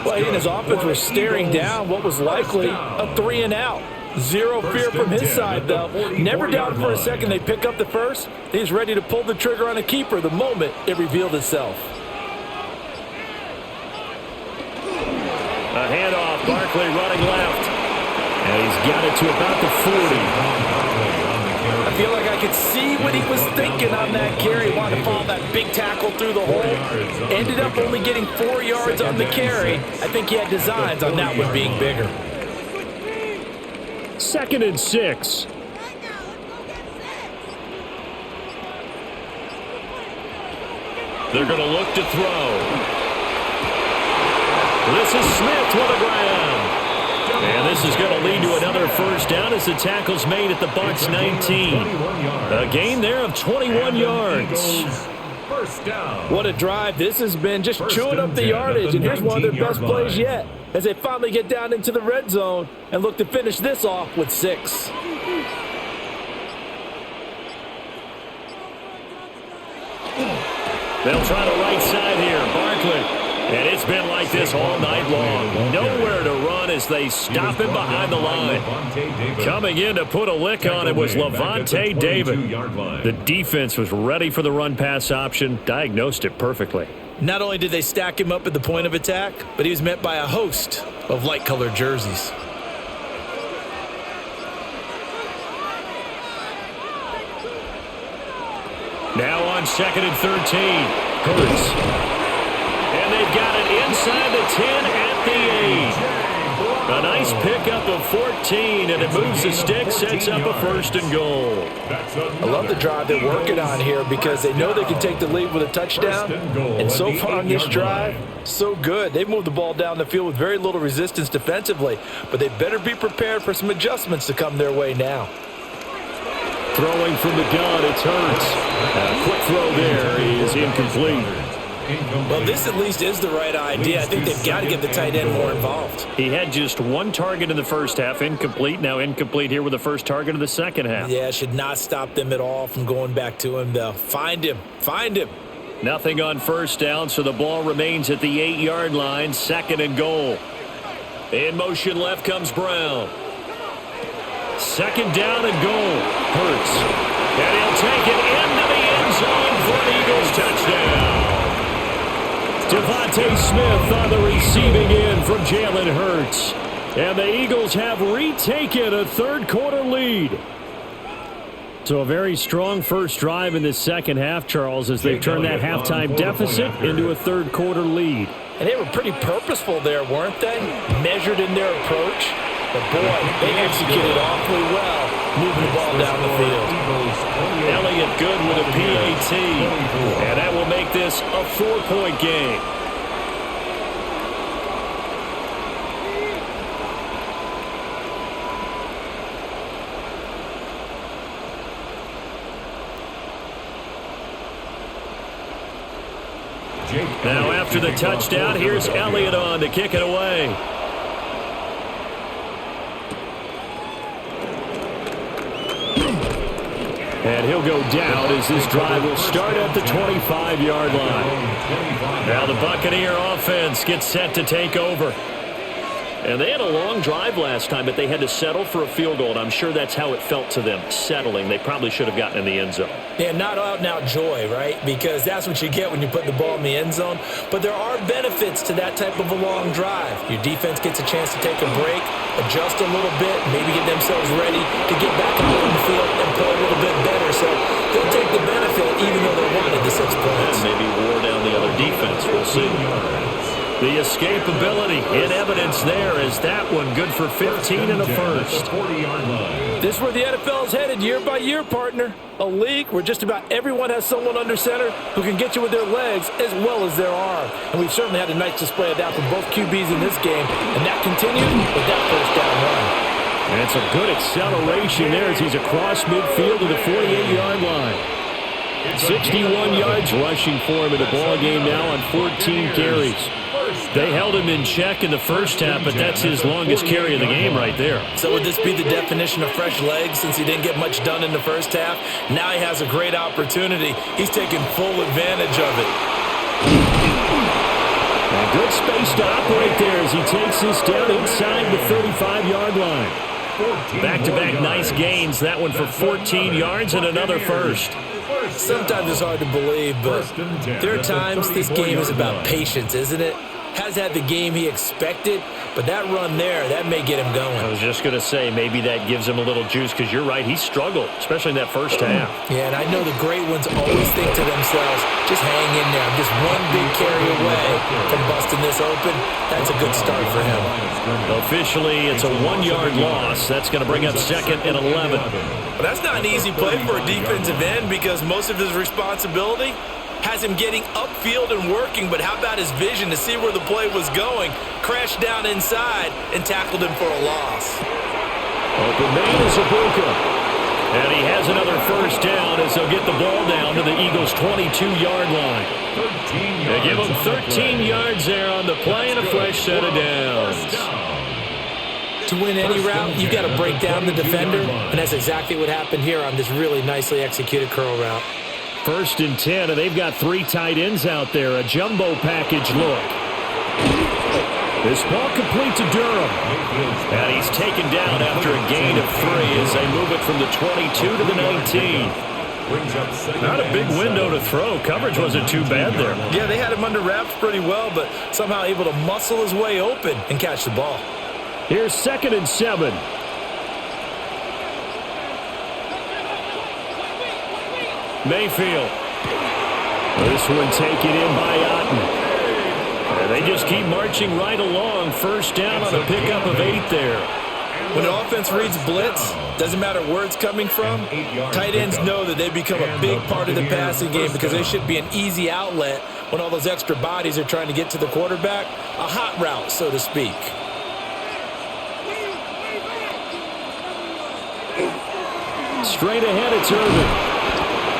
Well, he and his offense were staring down what was likely a 3-and-out. Zero fear from his side, though. Never doubted for a second they pick up the first. He's ready to pull the trigger on a keeper the moment it revealed itself. A handoff, Barkley running left. And he's got it to about the 40. I feel like I could see what he was thinking on that carry. Wanted to follow that big tackle through the hole. Ended up only getting 4 yards on the carry. I think he had designs on that one being bigger. 2nd and 6. They're going to look to throw. This is Smith with the ground. And this is going to lead to another first down as the tackle's made at the Bucs 19. A gain there of 21 yards. What a drive this has been, just chewing up the yardage. And here's one of their best plays yet as they finally get down into the red zone and look to finish this off with 6. They'll try the right side here. Barkley. And it's been like this all night long. Nowhere to run as they stop him behind the line. Coming in to put a lick on it was Lavonte David. The defense was ready for the run-pass option, diagnosed it perfectly. Not only did they stack him up at the point of attack, but he was met by a host of light-colored jerseys. Now on 2nd and 13. Hurts. And they've got it inside the 10 at the 8. A nice pickup of 14, and it moves the stick, sets up a 1st and goal. I love the drive they're working on here because they know they can take the lead with a touchdown. And so far on this drive, so good. They've moved the ball down the field with very little resistance defensively, but they better be prepared for some adjustments to come their way now. Throwing from the gun, it's Hurts. A quick throw there is incomplete. Well, this at least is the right idea. I think they've got to get the tight end more involved. He had just 1 target in the first half, incomplete. Now incomplete here with the first target of the second half. Yeah, should not stop them at all from going back to him, though. Find him. Find him. Nothing on first down, so the ball remains at the 8-yard line, 2nd and goal. In motion left comes Brown. 2nd down and goal. Hurts. And he'll take it into the end zone for an Eagles touchdown. Devontae Smith on the receiving end from Jalen Hurts. And the Eagles have retaken a 3rd-quarter lead. So a very strong first drive in this second half, Charles, as they've turned that halftime deficit into a 3rd-quarter lead. And they were pretty purposeful there, weren't they? Measured in their approach. But, boy, they executed awfully well, moving the ball down the field. Elliott good with a PAT. And that will make this a 4-point game. Now after the touchdown, here's Elliott on to kick it away. And he'll go down as this drive will start at the 25-yard line. Now the Buccaneer offense gets set to take over. And they had a long drive last time, but they had to settle for a field goal, and I'm sure that's how it felt to them, settling. They probably should have gotten in the end zone. Yeah, not out-and-out joy, right? Because that's what you get when you put the ball in the end zone. But there are benefits to that type of a long drive. Your defense gets a chance to take a break, adjust a little bit, maybe get themselves ready to get back out on the field and play a little bit better. So they'll take the benefit even though they wanted the 6 points. And maybe wore down the other defense. We'll see. The escapability in evidence there as that one good for 15 and a first. This is where the NFL is headed year by year, partner. A league where just about everyone has someone under center who can get you with their legs as well as their arm. And we've certainly had a nice display of that from both QBs in this game. And that continued with that first down run. And it's a good acceleration there as he's across midfield to the 48-yard line. 61 yards rushing for him in the ball game now on 14 carries. They held him in check in the first half, but that's his longest carry of the game right there. So would this be the definition of fresh legs since he didn't get much done in the first half? Now he has a great opportunity. He's taking full advantage of it. A good space to operate there as he takes this down inside the 35-yard line. Back-to-back nice gains. That one for 14 yards and another first. Sometimes it's hard to believe, but there are times this game is about patience, isn't it? Has had the game he expected, but that run there, that may get him going. I was just going to say, maybe that gives him a little juice because you're right, he struggled, especially in that first half. Yeah, and I know the great ones always think to themselves, just hang in there. I'm just one big carry away from busting this open. That's a good start for him. Officially, it's a 1-yard loss. That's going to bring up 2nd and 11. But that's not an easy play for a defensive end because most of his responsibility has him getting upfield and working, but how about his vision to see where the play was going, crashed down inside, and tackled him for a loss. Open man is Ibuka. And he has another first down as they'll get the ball down to the Eagles' 22-yard line. They give him 13 yards there on the play and a fresh set of downs. To win any route, you've got to break down the defender, and that's exactly what happened here on this really nicely executed curl route. 1st and 10, and they've got 3 tight ends out there. A jumbo package look. This ball complete to Durham. And he's taken down after a gain of 3 as they move it from the 22 to the 19. Not a big window to throw. Coverage wasn't too bad there. Yeah, they had him under wraps pretty well, but somehow able to muscle his way open and catch the ball. Here's 2nd and 7. Mayfield. This one taken in by Otten. And they just keep marching right along. First down on a pickup of 8 there. When an offense reads blitz, doesn't matter where it's coming from, tight ends know that they become a big part of the passing game because they should be an easy outlet when all those extra bodies are trying to get to the quarterback. A hot route, so to speak. Straight ahead, it's Irvin.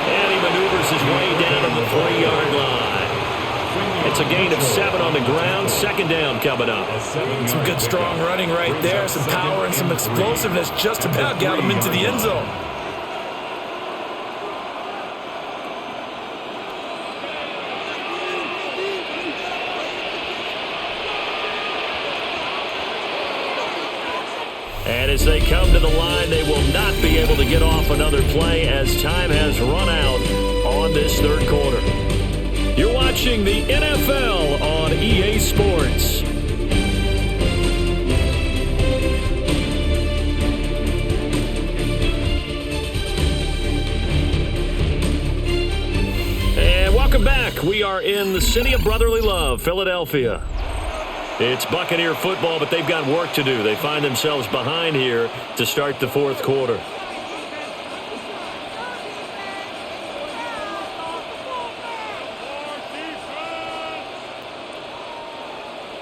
And he maneuvers his way down to the 3-yard line. It's a gain of 7 on the ground. 2nd down coming up. Some good strong running right there. Some power and some explosiveness just about got him into the end zone. And as they come to the line, they will not be able to get off another play as time has run out on this 3rd quarter. You're watching the NFL on EA Sports. And welcome back. We are in the city of brotherly love, Philadelphia. It's Buccaneer football, but they've got work to do. They find themselves behind here to start the 4th quarter.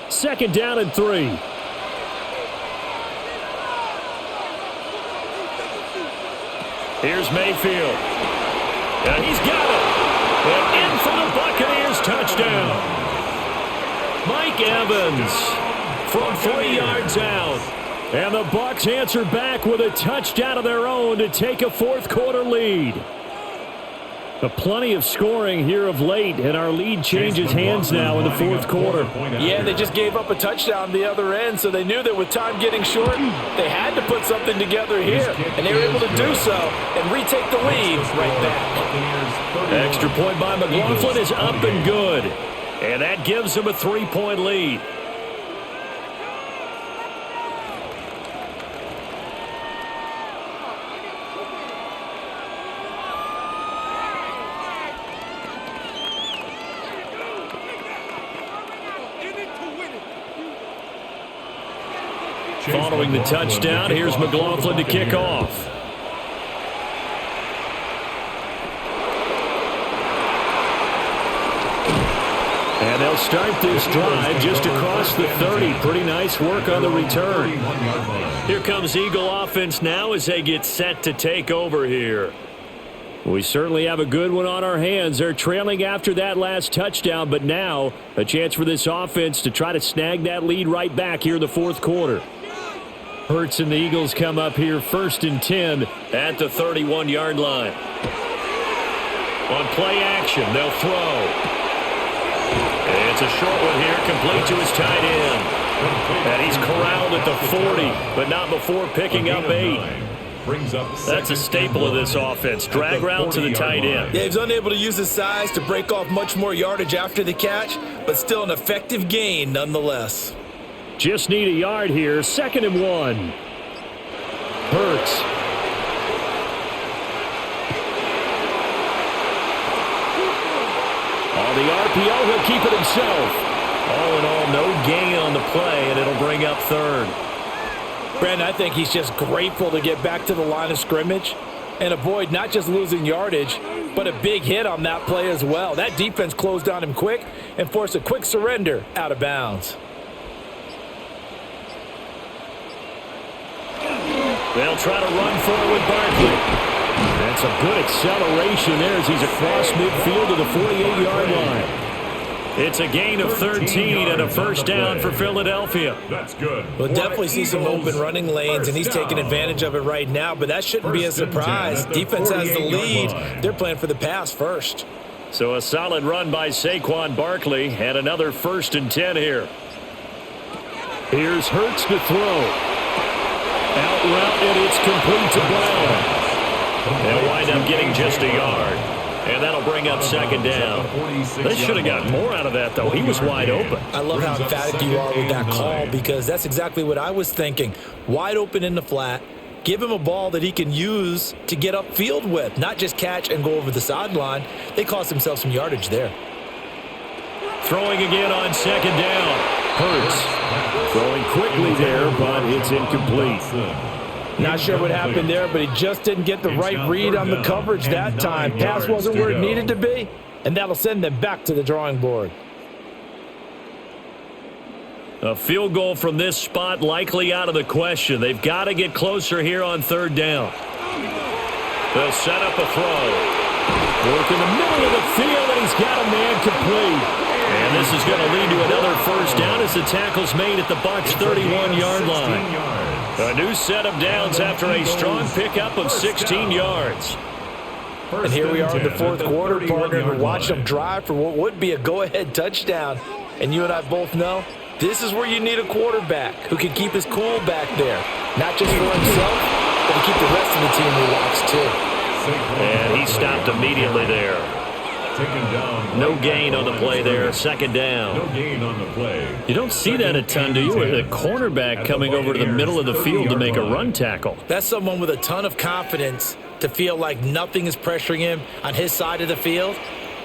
Second down and 3. Here's Mayfield. And he's got it. And in for the Buccaneers touchdown. Mike Evans from 3 yards out. And the Bucs answer back with a touchdown of their own to take a fourth-quarter lead. Plenty of scoring here of late, and our lead changes hands now in the fourth quarter. Yeah, they just gave up a touchdown the other end, so they knew that with time getting short, they had to put something together here, and they were able to do so and retake the lead right back. Extra point by McLaughlin is up and good, and that gives them a 3-point lead. Following the touchdown, here's McLaughlin to kick off. And they'll start this drive just across the 30. Pretty nice work on the return. Here comes Eagle offense now as they get set to take over here. We certainly have a good one on our hands. They're trailing after that last touchdown, but now a chance for this offense to try to snag that lead right back here in the fourth quarter. Hurts and the Eagles come up here 1st and 10 at the 31-yard line. On play action, they'll throw. It's a short one here, complete to his tight end. And he's corralled at the 40, but not before picking up 8. That's a staple of this offense. Drag route to the tight end. Yeah, he's unable to use his size to break off much more yardage after the catch, but still an effective gain nonetheless. Just need a yard here. 2nd and 1. Hurts. On the RPO, he'll keep it himself. All in all, no gain on the play, and it'll bring up 3rd. Brandon, I think he's just grateful to get back to the line of scrimmage and avoid not just losing yardage, but a big hit on that play as well. That defense closed on him quick and forced a quick surrender out of bounds. They'll try to run forward Barkley. That's a good acceleration there as he's across midfield to the 48-yard line. It's a gain of 13 and a first down for Philadelphia. That's good. We'll definitely see some open running lanes, and he's taking advantage of it right now, but that shouldn't be a surprise. Defense has the lead. They're playing for the pass first. So a solid run by Saquon Barkley and another 1st and 10 here. Here's Hurts to throw. Out route, and it's complete to Brown. They'll wind up getting just a yard. And that'll bring up 2nd down. They should have got more out of that, though. He was wide open. I love how emphatic you are with that call because that's exactly what I was thinking. Wide open in the flat. Give him a ball that he can use to get upfield with, not just catch and go over the sideline. They cost themselves some yardage there. Throwing again on 2nd down. Hurts. Throwing quickly there, but it's incomplete. Not sure what happened there, but he just didn't get the right read on the coverage that time. Pass wasn't where it needed to be, and that'll send them back to the drawing board. A field goal from this spot likely out of the question. They've got to get closer here on 3rd down. They'll set up a throw. Work in the middle of the field, and he's got a man complete. And this is going to lead to another first down as the tackle's made at the Bucs' 31-yard line. A new set of downs after a strong pickup of 16 yards. And here we are in the fourth quarter, partner, and watch them drive for what would be a go-ahead touchdown. And you and I both know this is where you need a quarterback who can keep his cool back there. Not just for himself, but to keep the rest of the team relaxed too. And he stopped immediately there. No gain on the play there. 2nd down. No gain on the play. You don't see that a ton, do you? With a cornerback coming over to the middle of the field to make a run tackle. That's someone with a ton of confidence to feel like nothing is pressuring him on his side of the field.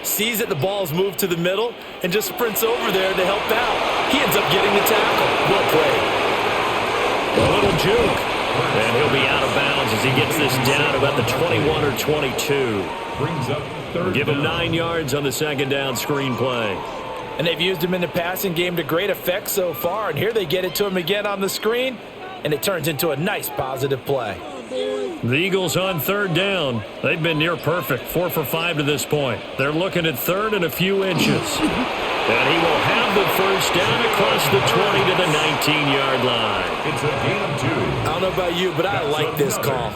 Sees that the ball's moved to the middle and just sprints over there to help out. He ends up getting the tackle. Well played. A little juke. And he'll be out of bounds as he gets this down about the 21 or 22. Brings up 3rd Give him down. 9 yards on the 2nd down screen play. And they've used him in the passing game to great effect so far. And here they get it to him again on the screen. And it turns into a nice positive play. The Eagles on third down. They've been near perfect, 4 for 5 to this point. They're looking at third and a few inches. And he will have the first down across the 20 to the 19-yard line. It's a gain of 2. I don't know about you, but I like this call.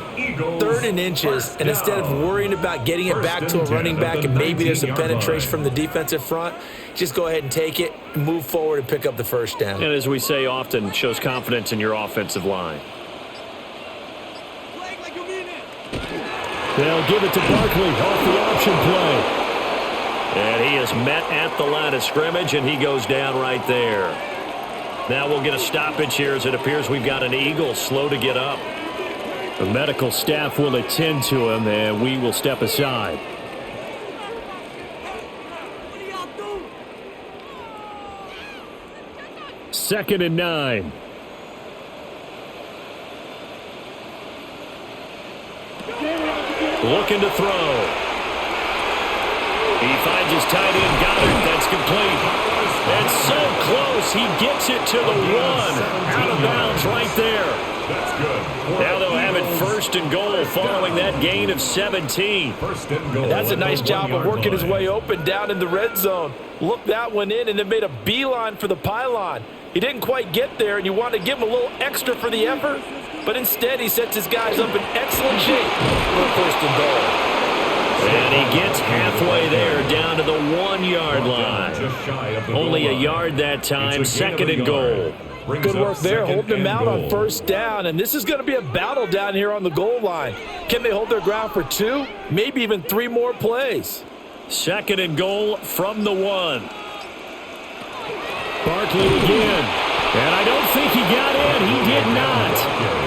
Third and inches, and instead of worrying about getting it back to a running back and maybe there's some penetration from the defensive front, just go ahead and take it, move forward, and pick up the first down. And as we say often, shows confidence in your offensive line. They'll give it to Barkley off the option play. And he is met at the line of scrimmage, and he goes down right there. Now we'll get a stoppage here as it appears we've got an Eagle slow to get up. The medical staff will attend to him, and we will step aside. Second and 9. Looking to throw. He finds his tight end, Goddard. That's complete. And so close, he gets it to the 1. Out of bounds right there. That's good. Now they'll have it first and goal following that gain of 17. First and goal. That's a nice job of working his way open down in the red zone. Looked that one in and then made a beeline for the pylon. He didn't quite get there, and you want to give him a little extra for the effort, but instead he sets his guys up in excellent shape for first and goal. And he gets halfway there, down to the 1-yard line. Only a yard that time, second and goal. Good work there, holding him out on first down, and this is going to be a battle down here on the goal line. Can they hold their ground for 2, maybe even 3 more plays? Second and goal from the 1. Barkley again. And I don't think he got in. He did not.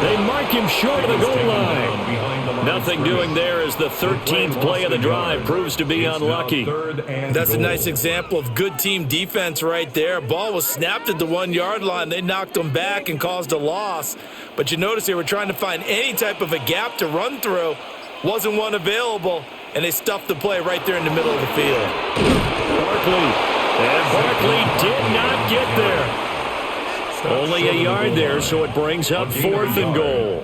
They mark him short of the goal line. Nothing doing there as the 13th play of the drive proves to be unlucky. That's a nice example of good team defense right there. Ball was snapped at the 1-yard line. They knocked him back and caused a loss. But you notice they were trying to find any type of a gap to run through. Wasn't one available, and they stuffed the play right there in the middle of the field. Barkley did not get there. Only a yard there, so it brings up 4th and goal.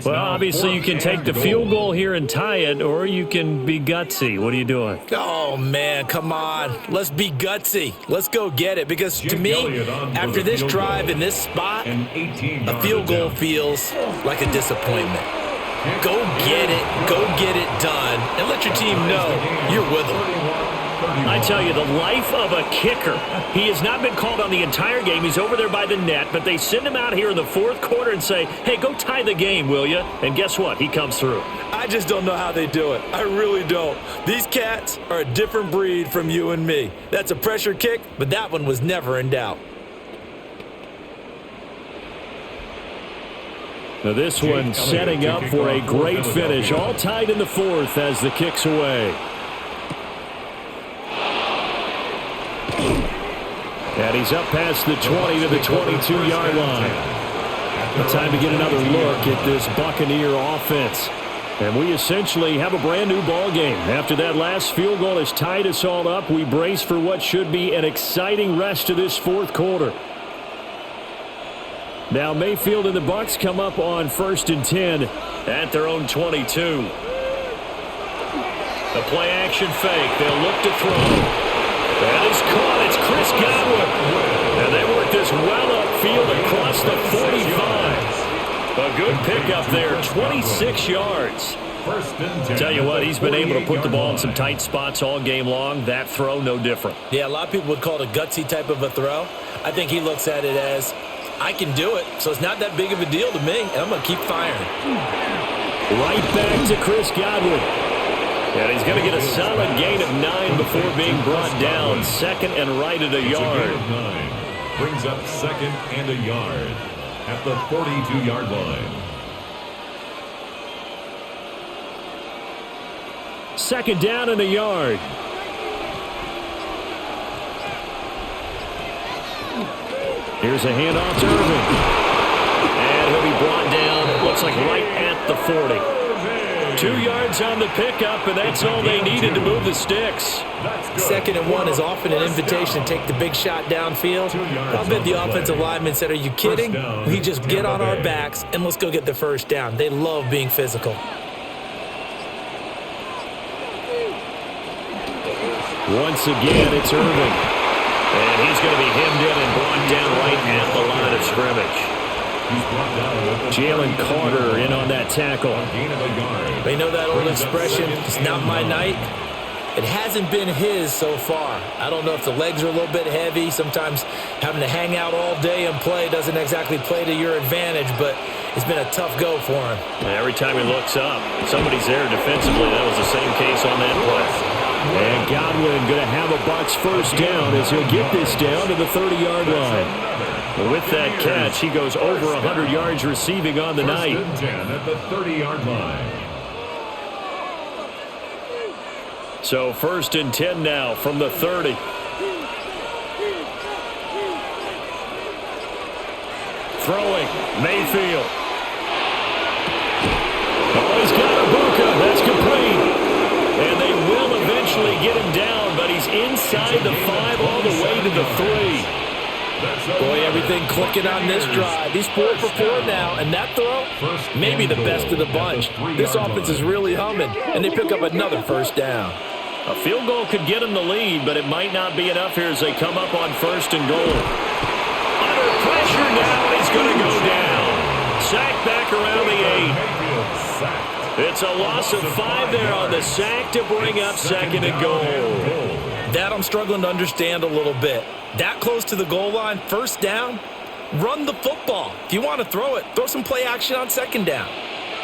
Well, obviously you can take the field goal here and tie it, or you can be gutsy. What are you doing? Oh, man, come on. Let's be gutsy. Let's go get it, because to me, after this drive in this spot, a field goal feels like a disappointment. Go get it done, and let your team know you're with them. I tell you, the life of a kicker. He has not been called on the entire game. He's over there by the net, but they send him out here in the 4th quarter and say, hey, go tie the game, will you? And guess what? He comes through. I just don't know how they do it. I really don't. These cats are a different breed from you and me. That's a pressure kick, but that one was never in doubt. Now this one setting up for a great finish. All tied in the 4th as the kick's away. And he's up past the 20 to the 22-yard line. Time to get another look at this Buccaneer offense. And we essentially have a brand new ball game. After that last field goal has tied us all up, we brace for what should be an exciting rest of this 4th quarter. Now Mayfield and the Bucs come up on 1st and 10 at their own 22. The play action fake. They'll look to throw. That is caught. It's Chris Godwin. And they work this well upfield across the 45. A good pickup there, 26 yards. Tell you what, he's been able to put the ball in some tight spots all game long. That throw, no different. Yeah, a lot of people would call it a gutsy type of a throw. I think he looks at it as, I can do it, so it's not that big of a deal to me, and I'm going to keep firing. Right back to Chris Godwin. And he's going to get a solid gain of 9 before being brought down. Second and right at a yard. Brings up second and a yard at the 42-yard line. Second down and a yard. Here's a handoff to Irvin. And he'll be brought down, it looks like right at the 40. 2 yards on the pickup, and that's all they needed to move the sticks. 2nd and 1 is often an invitation to take the big shot downfield. I'll bet the offensive lineman said, are you kidding? We just get on our backs and let's go get the first down. They love being physical. Once again, it's Irving. And he's going to be hemmed in and brought down right at the line of scrimmage. Jalen Carter in on that tackle. They know that old expression, it's not my night. It hasn't been his so far. I don't know if the legs are a little bit heavy. Sometimes having to hang out all day and play doesn't exactly play to your advantage, but it's been a tough go for him. Every time he looks up, somebody's there defensively. That was the same case on that play. And Godwin going to have a Bucs first down as he'll get this down to the 30-yard line. With that catch, he goes over 100 yards receiving on the night. First and 10 at the 30-yard line. So 1st and 10 now from the 30. Throwing, Mayfield. Oh, he's got Ibuka. That's complete. And they will eventually get him down, but he's inside the 5 all the way to the 3. Boy, everything clicking on this drive. He's 4 for 4 now, and that throw, maybe the best of the bunch. This offense is really humming, and they pick up another first down. A field goal could get him the lead, but it might not be enough here as they come up on 1st and goal. Under pressure now, and he's going to go down. Sacked back around the 8. It's a loss of 5 there on the sack to bring up 2nd and goal. That I'm struggling to understand a little bit. That close to the goal line, first down, run the football. If you want to throw it, throw some play action on 2nd down.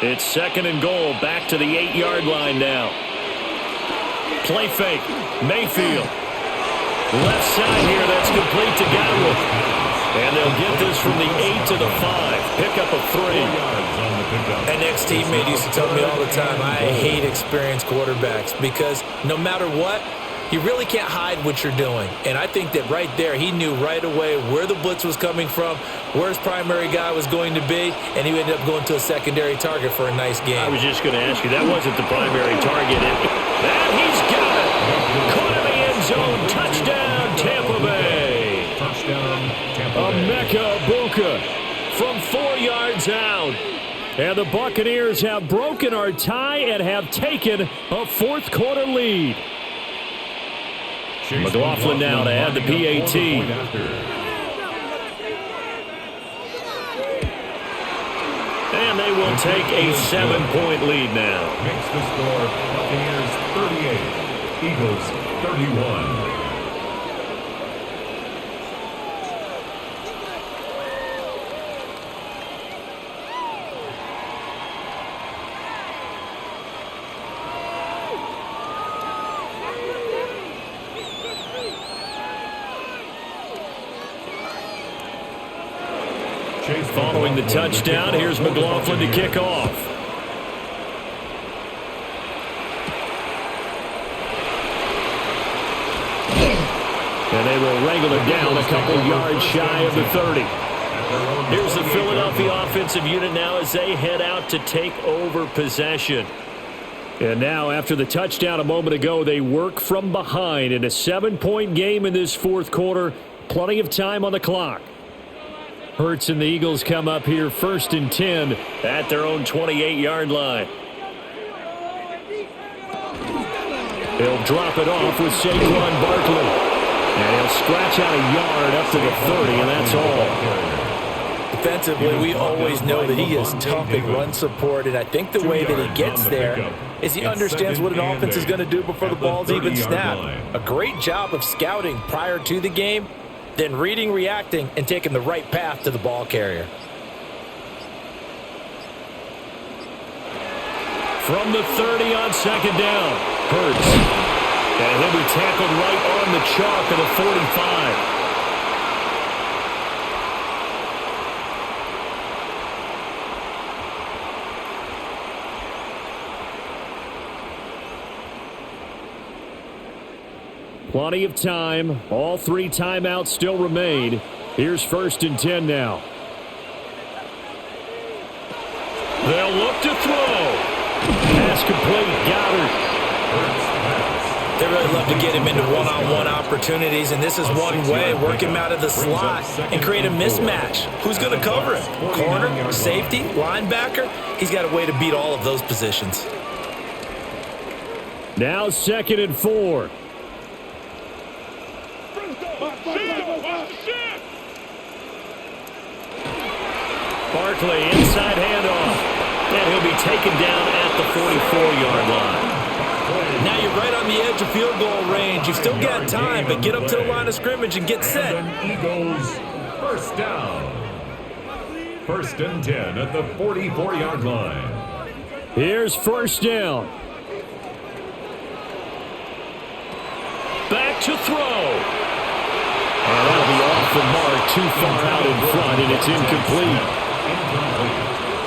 It's 2nd and goal, back to the 8-yard line now. Play fake, Mayfield. Left side here, that's complete to Godwin. And they'll get this from the 8 to the 5. Pick up a 3. An ex-teammate used to tell me all the time, I hate experienced quarterbacks because no matter what, you really can't hide what you're doing. And I think that right there, he knew right away where the blitz was coming from, where his primary guy was going to be, and he ended up going to a secondary target for a nice game. I was just going to ask you, that wasn't the primary target. And he's got it. Caught in the end zone. Touchdown, Tampa Bay. Touchdown, Tampa Bay. Emeka Ibuka from 4 yards out. And the Buccaneers have broken our tie and have taken a 4th quarter lead. McLaughlin now to add the PAT. And they will take a 7-point lead now. Makes the score Buccaneers 38, Eagles 31. Following the touchdown, here's McLaughlin to kick off. And they will wrangle it down a couple yards shy of the 30. Here's the Philadelphia offensive unit now as they head out to take over possession. And now, after the touchdown a moment ago, they work from behind in a 7-point game in this 4th quarter. Plenty of time on the clock. Hurts and the Eagles come up here 1st and 10 at their own 28-yard line. He'll drop it off with Saquon Barkley. And he'll scratch out a yard up to the 30, and that's all. Defensively, we always know that he is tough in run support, and I think the way that he gets there is he understands what an offense is going to do before the ball's even snapped. A great job of scouting prior to the game, then reading, reacting, and taking the right path to the ball carrier. From the 30 on 2nd down, Hurts. And he'll be tackled right on the chalk of the 45. Plenty of time. All 3 timeouts still remain. Here's 1st and 10 now. They'll look to throw. pass complete. Goddard. They really love to get him into one-on-one opportunities, and this is one way. Work him out of the slot and create a mismatch. Who's going to cover him? Corner, safety, linebacker? He's got a way to beat all of those positions. Now 2nd and 4. Barkley, inside handoff. And he'll be taken down at the 44-yard line. Now you're right on the edge of field goal range. You've still got time, but get up to the line of scrimmage and get set. Eagles, first down. 1st and 10 at the 44-yard line. Here's 1st down. Back to throw. And that'll be off the mark, too far out in front, and it's incomplete.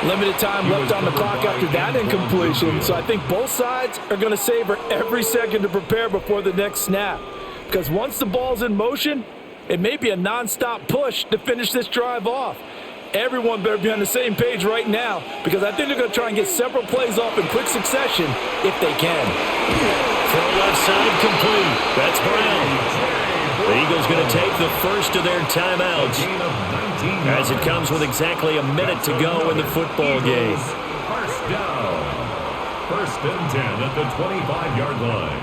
Limited time left on the clock after that incompletion, so I think both sides are going to savor every second to prepare before the next snap. Because once the ball's in motion, it may be a nonstop push to finish this drive off. Everyone better be on the same page right now, because I think they're going to try and get several plays off in quick succession if they can. Throw left side complete. That's Brown. The Eagles going to take the first of their timeouts as it comes with exactly a minute to go in the football game. First down. 1st and 10 at the 25-yard line.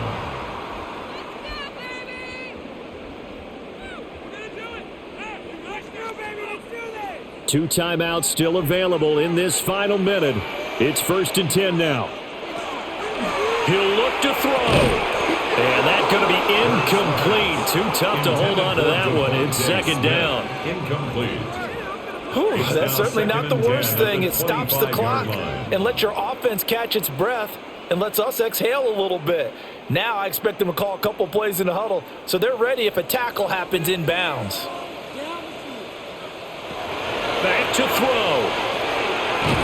Two timeouts still available in this final minute. It's 1st and 10 now. He'll look to throw. And that's going to be incomplete. Too tough to hold on to that one. It's 2nd down. Incomplete. Whew, that's certainly not the worst thing. It stops the clock and lets your offense catch its breath and lets us exhale a little bit. Now I expect them to call a couple plays in the huddle so they're ready if a tackle happens inbounds. Back to throw.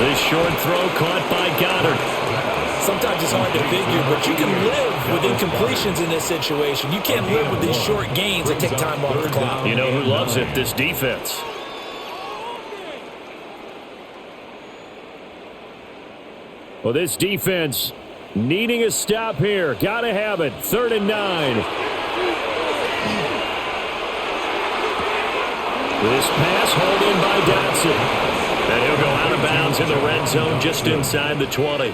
This short throw caught by Goddard. Sometimes it's hard to figure, but you can live with incompletions in this situation. You can't live with these short gains that take time off the clock. You know who loves it? This defense. Well, this defense needing a stop here. Got to have it. 3rd and 9. This pass hauled in by Dotson. And he'll go out of bounds in the red zone just inside the 20.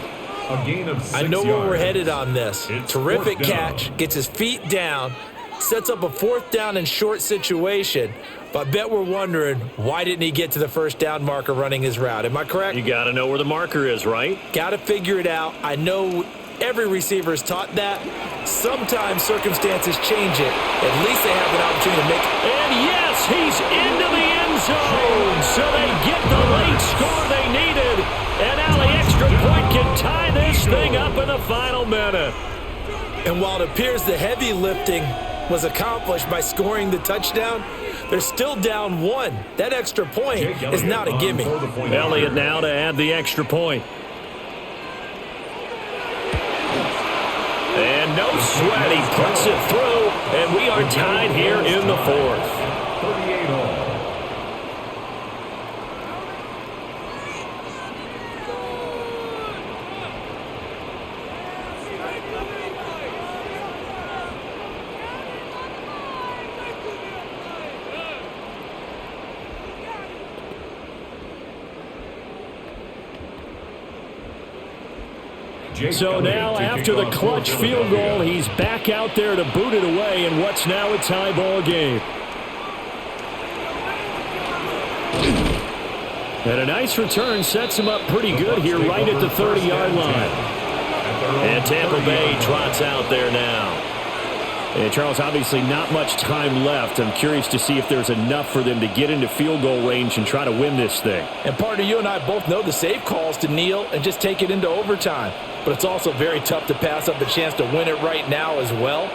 A gain of 6 I know where yards. we're headed on this. It's Terrific 4th down. catch, gets his feet down, sets up a 4th down and short situation. But I bet we're wondering, why didn't he get to the 1st down marker running his route? Am I correct? You got to know where the marker is, right? Got to figure it out. I know every receiver is taught that. Sometimes circumstances change it. At least they have an opportunity to make it. And yes, he's into the end zone. So they get the late score they needed. And now the extra point can tie this thing up in the final minute. And while it appears the heavy lifting was accomplished by scoring the touchdown, they're still down 1. That extra point is not a gimme. Elliott now to add the extra point. And no sweat, he puts it through, and we are tied here in the 4th. 38 all. So now, after the clutch field goal, he's back out there to boot it away in what's now a tie ball game. And a nice return sets him up pretty good here right at the 30-yard line. And Tampa Bay trots out there now. And Charles, obviously not much time left. I'm curious to see if there's enough for them to get into field goal range and try to win this thing. And partner, you and I both know the safe calls to kneel and just take it into overtime. But it's also very tough to pass up the chance to win it right now as well.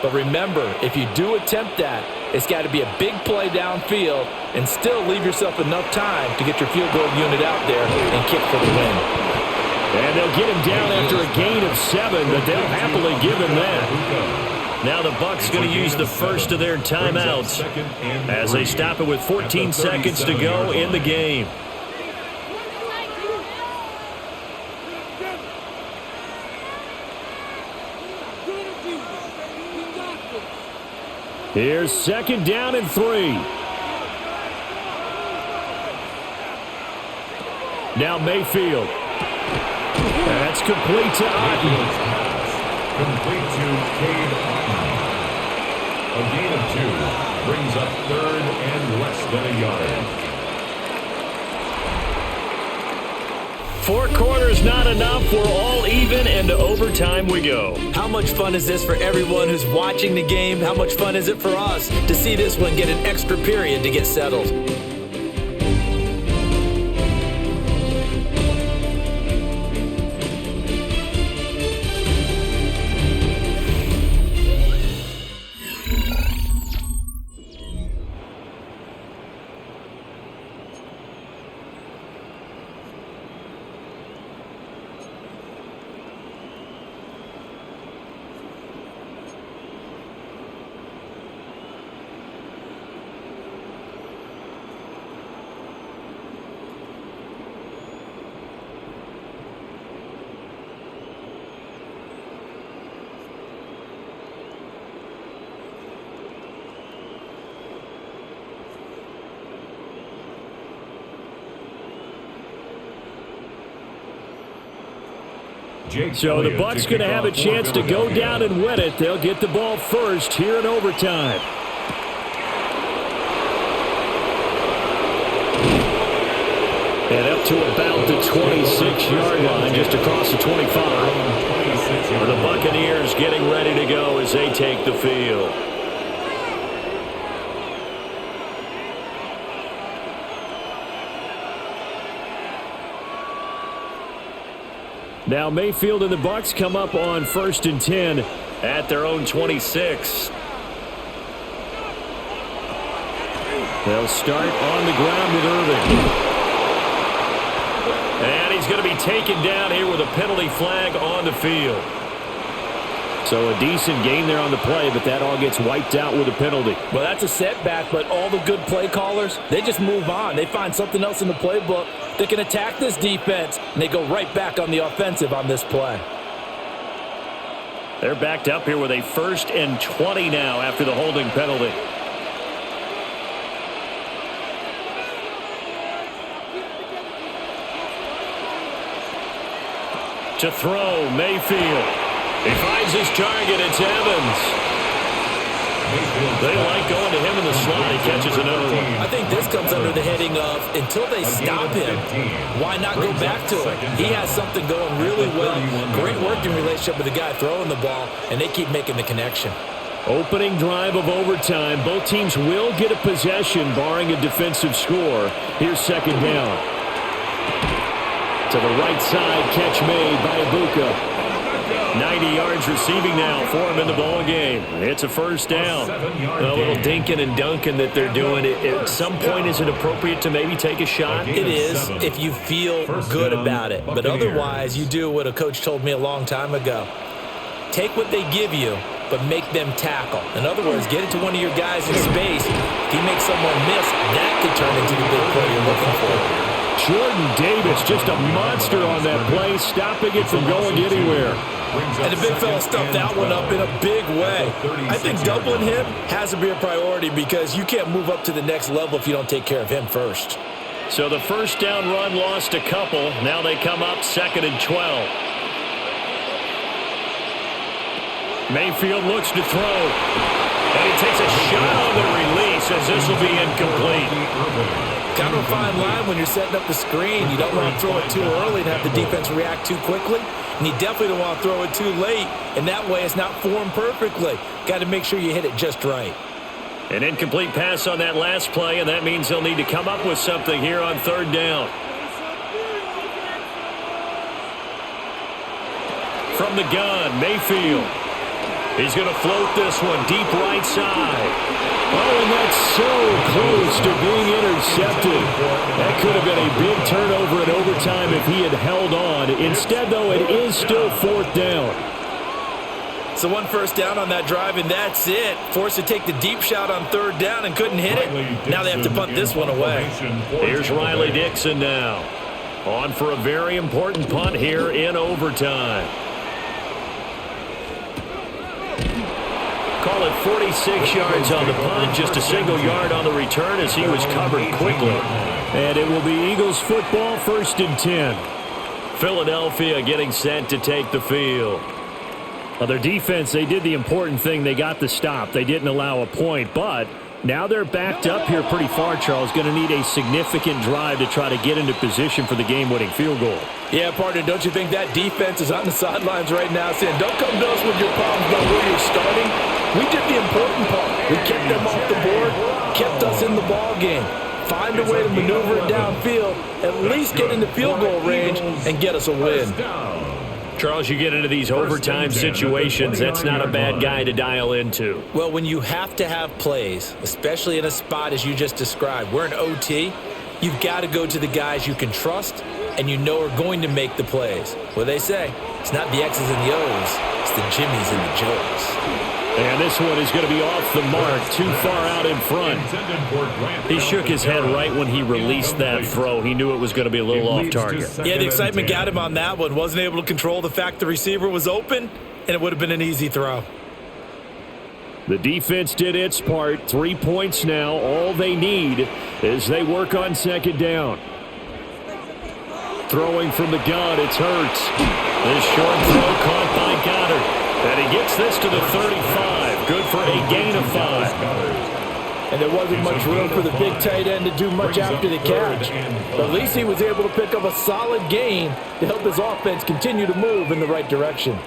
But remember, if you do attempt that, it's got to be a big play downfield and still leave yourself enough time to get your field goal unit out there and kick for the win. And they'll get him down after a gain of 7, but they'll happily give him that. Now the Bucs going to use the first of their timeouts as they stop it with 14 seconds to go in the game. Here's second down and 3. Now Mayfield. That's complete to Otten. Complete to Cade Otten. A gain of 2 brings up third and less than a yard. 4 quarters not enough. We're all even, and to overtime we go. How much fun is this for everyone who's watching the game? How much fun is it for us to see this one get an extra period to get settled? So the Bucs going to have a chance to go down and win it. They'll get the ball first here in overtime. And up to about the 26-yard line, just across the 25. The Buccaneers getting ready to go as they take the field. Now Mayfield and the Bucs come up on 1st and 10 at their own 26. They'll start on the ground with Irving. And he's going to be taken down here with a penalty flag on the field. So a decent gain there on the play, but that all gets wiped out with a penalty. Well, that's a setback, but all the good play callers, they just move on. They find something else in the playbook that can attack this defense, and they go right back on the offensive on this play. They're backed up here with a 1st and 20 now after the holding penalty. To throw, Mayfield. He finds his target. It's Evans. They like going to him in the slot. He catches another one. I think this comes under the heading of, until they stop him, why not go back to it? He has something going really well. Great working relationship with the guy throwing the ball, and they keep making the connection. Opening drive of overtime. Both teams will get a possession, barring a defensive score. Here's second down. To the right side, catch made by Ibuka. 90 yards receiving now for him in the ball game. It's a first down. A little dinking and dunking that they're doing. At some point, is it appropriate to maybe take a shot? It is if you feel good about it. But otherwise, you do what a coach told me a long time ago. Take what they give you, but make them tackle. In other words, get it to one of your guys in space. If you make someone miss, that could turn into the big play you're looking for. Jordan Davis, just a monster on that play, stopping it from going anywhere. And the big fella stuffed that one up in a big way. I think doubling him has to be a priority because you can't move up to the next level if you don't take care of him first. So the first down run lost a couple. Now they come up 2nd and 12. Mayfield looks to throw. And he takes a shot on the release as this will be incomplete. Kind of a fine line when you're setting up the screen. You don't want to throw it too early and have the defense react too quickly. And you definitely don't want to throw it too late. And that way it's not formed perfectly. Got to make sure you hit it just right. An incomplete pass on that last play, and that means they'll need to come up with something here on 3rd down. From the gun, Mayfield. He's going to float this one deep right side. Oh, and that's so close to being intercepted. That could have been a big turnover in overtime if he had held on. Instead, though, it is still 4th down. So one first down on that drive, and that's it. Forced to take the deep shot on 3rd down and couldn't hit it. Now they have to punt this one away. Here's Riley Dixon now. On for a very important punt here in overtime. Call it 46 yards on the punt, just a single yard on the return as he was covered quickly. And it will be Eagles football, 1st and 10. Philadelphia getting set to take the field. Well, their defense, they did the important thing. They got the stop. They didn't allow a point, but now they're backed up here pretty far, Charles. Going to need a significant drive to try to get into position for the game-winning field goal. Yeah, partner, don't you think that defense is on the sidelines right now saying, don't come to us with your problems about where you're starting. We did the important part. We kept them off the board, kept us in the ball game. Find a way to maneuver it downfield, at least get into field goal range, and get us a win. Charles, you get into these overtime situations, that's not a bad guy to dial into. Well, when you have to have plays, especially in a spot as you just described, we're in OT, you've got to go to the guys you can trust and you know are going to make the plays. Well, they say, it's not the X's and the O's, it's the Jimmies and the Joes. And this one is going to be off the mark, too far out in front. He shook his head right when he released that throw. He knew it was going to be a little off target. Yeah, the excitement got him on that one. Wasn't able to control the fact the receiver was open, and it would have been an easy throw. The defense did its part. 3 points now. All they need as they work on 2nd down. Throwing from the gun, it's Hurts. This short throw caught by Goddard. And he gets this to the 35. Good for a gain of 5. And there wasn't much room for the big tight end to do much after the catch. But at least he was able to pick up a solid gain to help his offense continue to move in the right direction.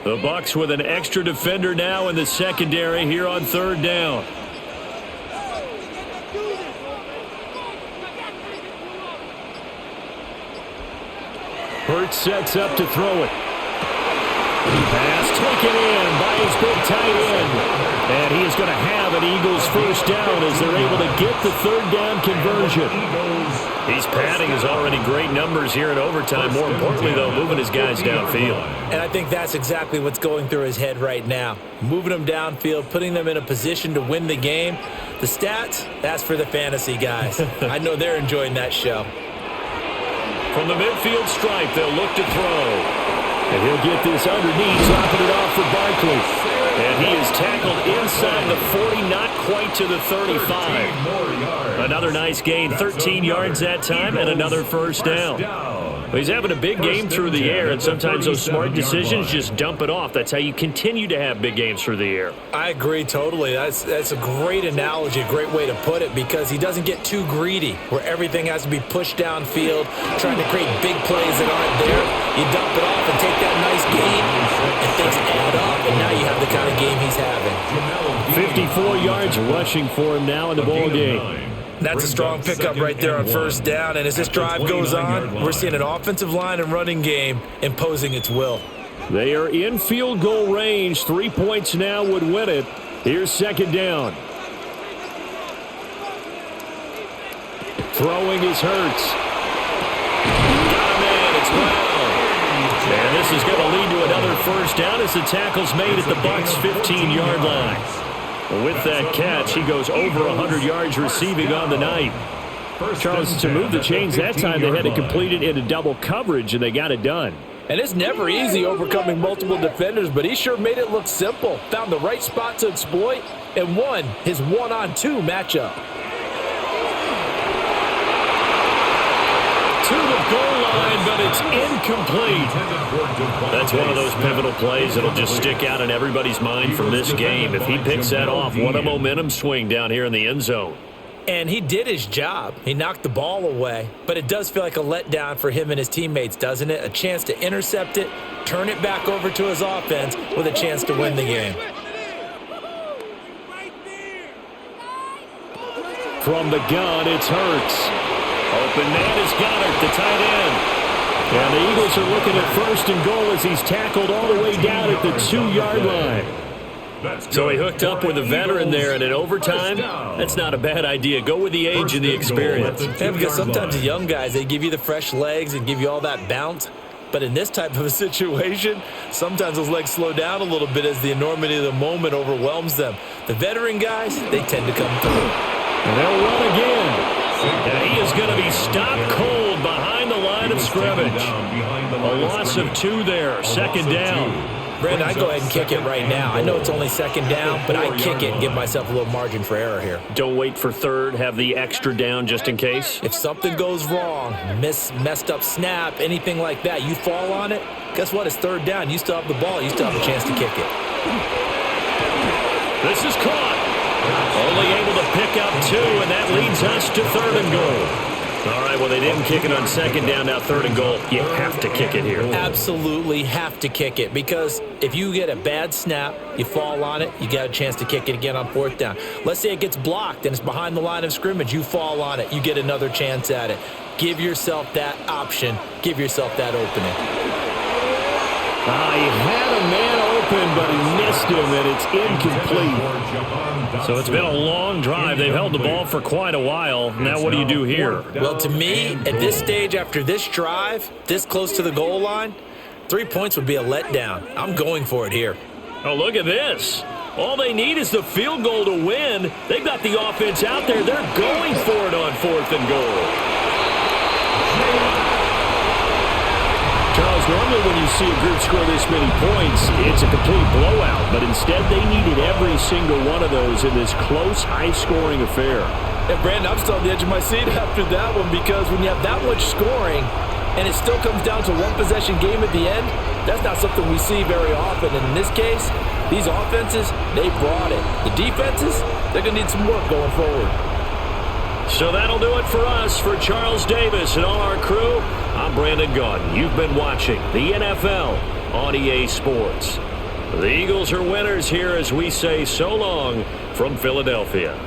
The Bucs with an extra defender now in the secondary here on 3rd down. Hurts sets up to throw it. Pass taken in by his big tight end. And he is going to have an Eagles 1st down as they're able to get the 3rd down conversion. He's padding his already great numbers here in overtime. More importantly, though, moving his guys downfield. And I think that's exactly what's going through his head right now. Moving them downfield, putting them in a position to win the game. The stats, that's for the fantasy guys. I know they're enjoying that show. From the midfield stripe, they'll look to throw. And he'll get this underneath, dropping it off for Barkley. And he is tackled inside the 40, not quite to the 35. Another nice gain, 13 yards that time, and another 1st down. Well, he's having a big game through the air, and sometimes those smart decisions just dump it off. That's how you continue to have big games through the air. I agree totally. That's a great analogy, a great way to put it, because he doesn't get too greedy where everything has to be pushed downfield, trying to create big plays that aren't there. You dump it off and take that nice gain, and things add up, and now you have the kind of game he's having. 54 yards rushing for him now in the ball game. That's a strong pickup right there on 1st down, and as this drive goes on, we're seeing an offensive line and running game imposing its will. They are in field goal range. 3 points now would win it. Here's 2nd down. Throwing is Hurts. Got him in. It's Brown. And this is going to lead to another 1st down as the tackle's made at the Bucs' 15-yard line. With that catch, he goes over 100 yards receiving on the night. Charles, to move the chains that time, they had to complete it into double coverage, and they got it done. And it's never easy overcoming multiple defenders, but he sure made it look simple. Found the right spot to exploit and won his 1-on-2 matchup. To the goal line, but it's incomplete. That's one of those pivotal plays that'll just stick out in everybody's mind from this game. If he picks that off, what a momentum swing down here in the end zone. And he did his job. He knocked the ball away, but it does feel like a letdown for him and his teammates, doesn't it? A chance to intercept it, turn it back over to his offense with a chance to win the game. From the gun, it's Hurts. Open man is Goddard, the tight end. And the Eagles are looking at 1st and goal as he's tackled all the way down at the 2-yard line. So he hooked up with a veteran there, and in overtime, that's not a bad idea. Go with the age and the experience. Yeah, because sometimes the young guys, they give you the fresh legs and give you all that bounce. But in this type of a situation, sometimes those legs slow down a little bit as the enormity of the moment overwhelms them. The veteran guys, they tend to come through. And they'll run again. And he is going to be stopped cold behind the line of scrimmage. A loss of 2 there, 2nd down. Brandon, I go ahead and kick it right now. I know it's only second down, but I kick it and give myself a little margin for error here. Don't wait for third. Have the extra down just in case. If something goes wrong, messed up snap, anything like that, you fall on it, guess what? It's third down. You still have the ball. You still have a chance to kick it. This is caught. Only able to pick up 2, and that leads us to third and goal. All right, well, they didn't kick it on second down, now third and goal. You have to kick it here. Absolutely have to kick it, because if you get a bad snap, you fall on it, you got a chance to kick it again on fourth down. Let's say it gets blocked and it's behind the line of scrimmage. You fall on it, you get another chance at it. Give yourself that option. Give yourself that opening. He had a man open, but he missed him, and it's incomplete. So it's been a long drive. They've held the ball for quite a while. Now what do you do here? Well, to me, at this stage, after this drive, this close to the goal line, 3 points would be a letdown. I'm going for it here. Oh, look at this. All they need is the field goal to win. They've got the offense out there. They're going for it on fourth and goal. Charles, normally when you see a group score this many points, it's a complete blowout. But instead, they needed every single one of those in this close, high-scoring affair. And Brandon, I'm still on the edge of my seat after that one, because when you have that much scoring and it still comes down to one possession game at the end, that's not something we see very often. And in this case, these offenses, they brought it. The defenses, they're going to need some work going forward. So that'll do it for us. For Charles Davis and all our crew, I'm Brandon Gaudin. You've been watching the NFL on EA Sports. The Eagles are winners here as we say so long from Philadelphia.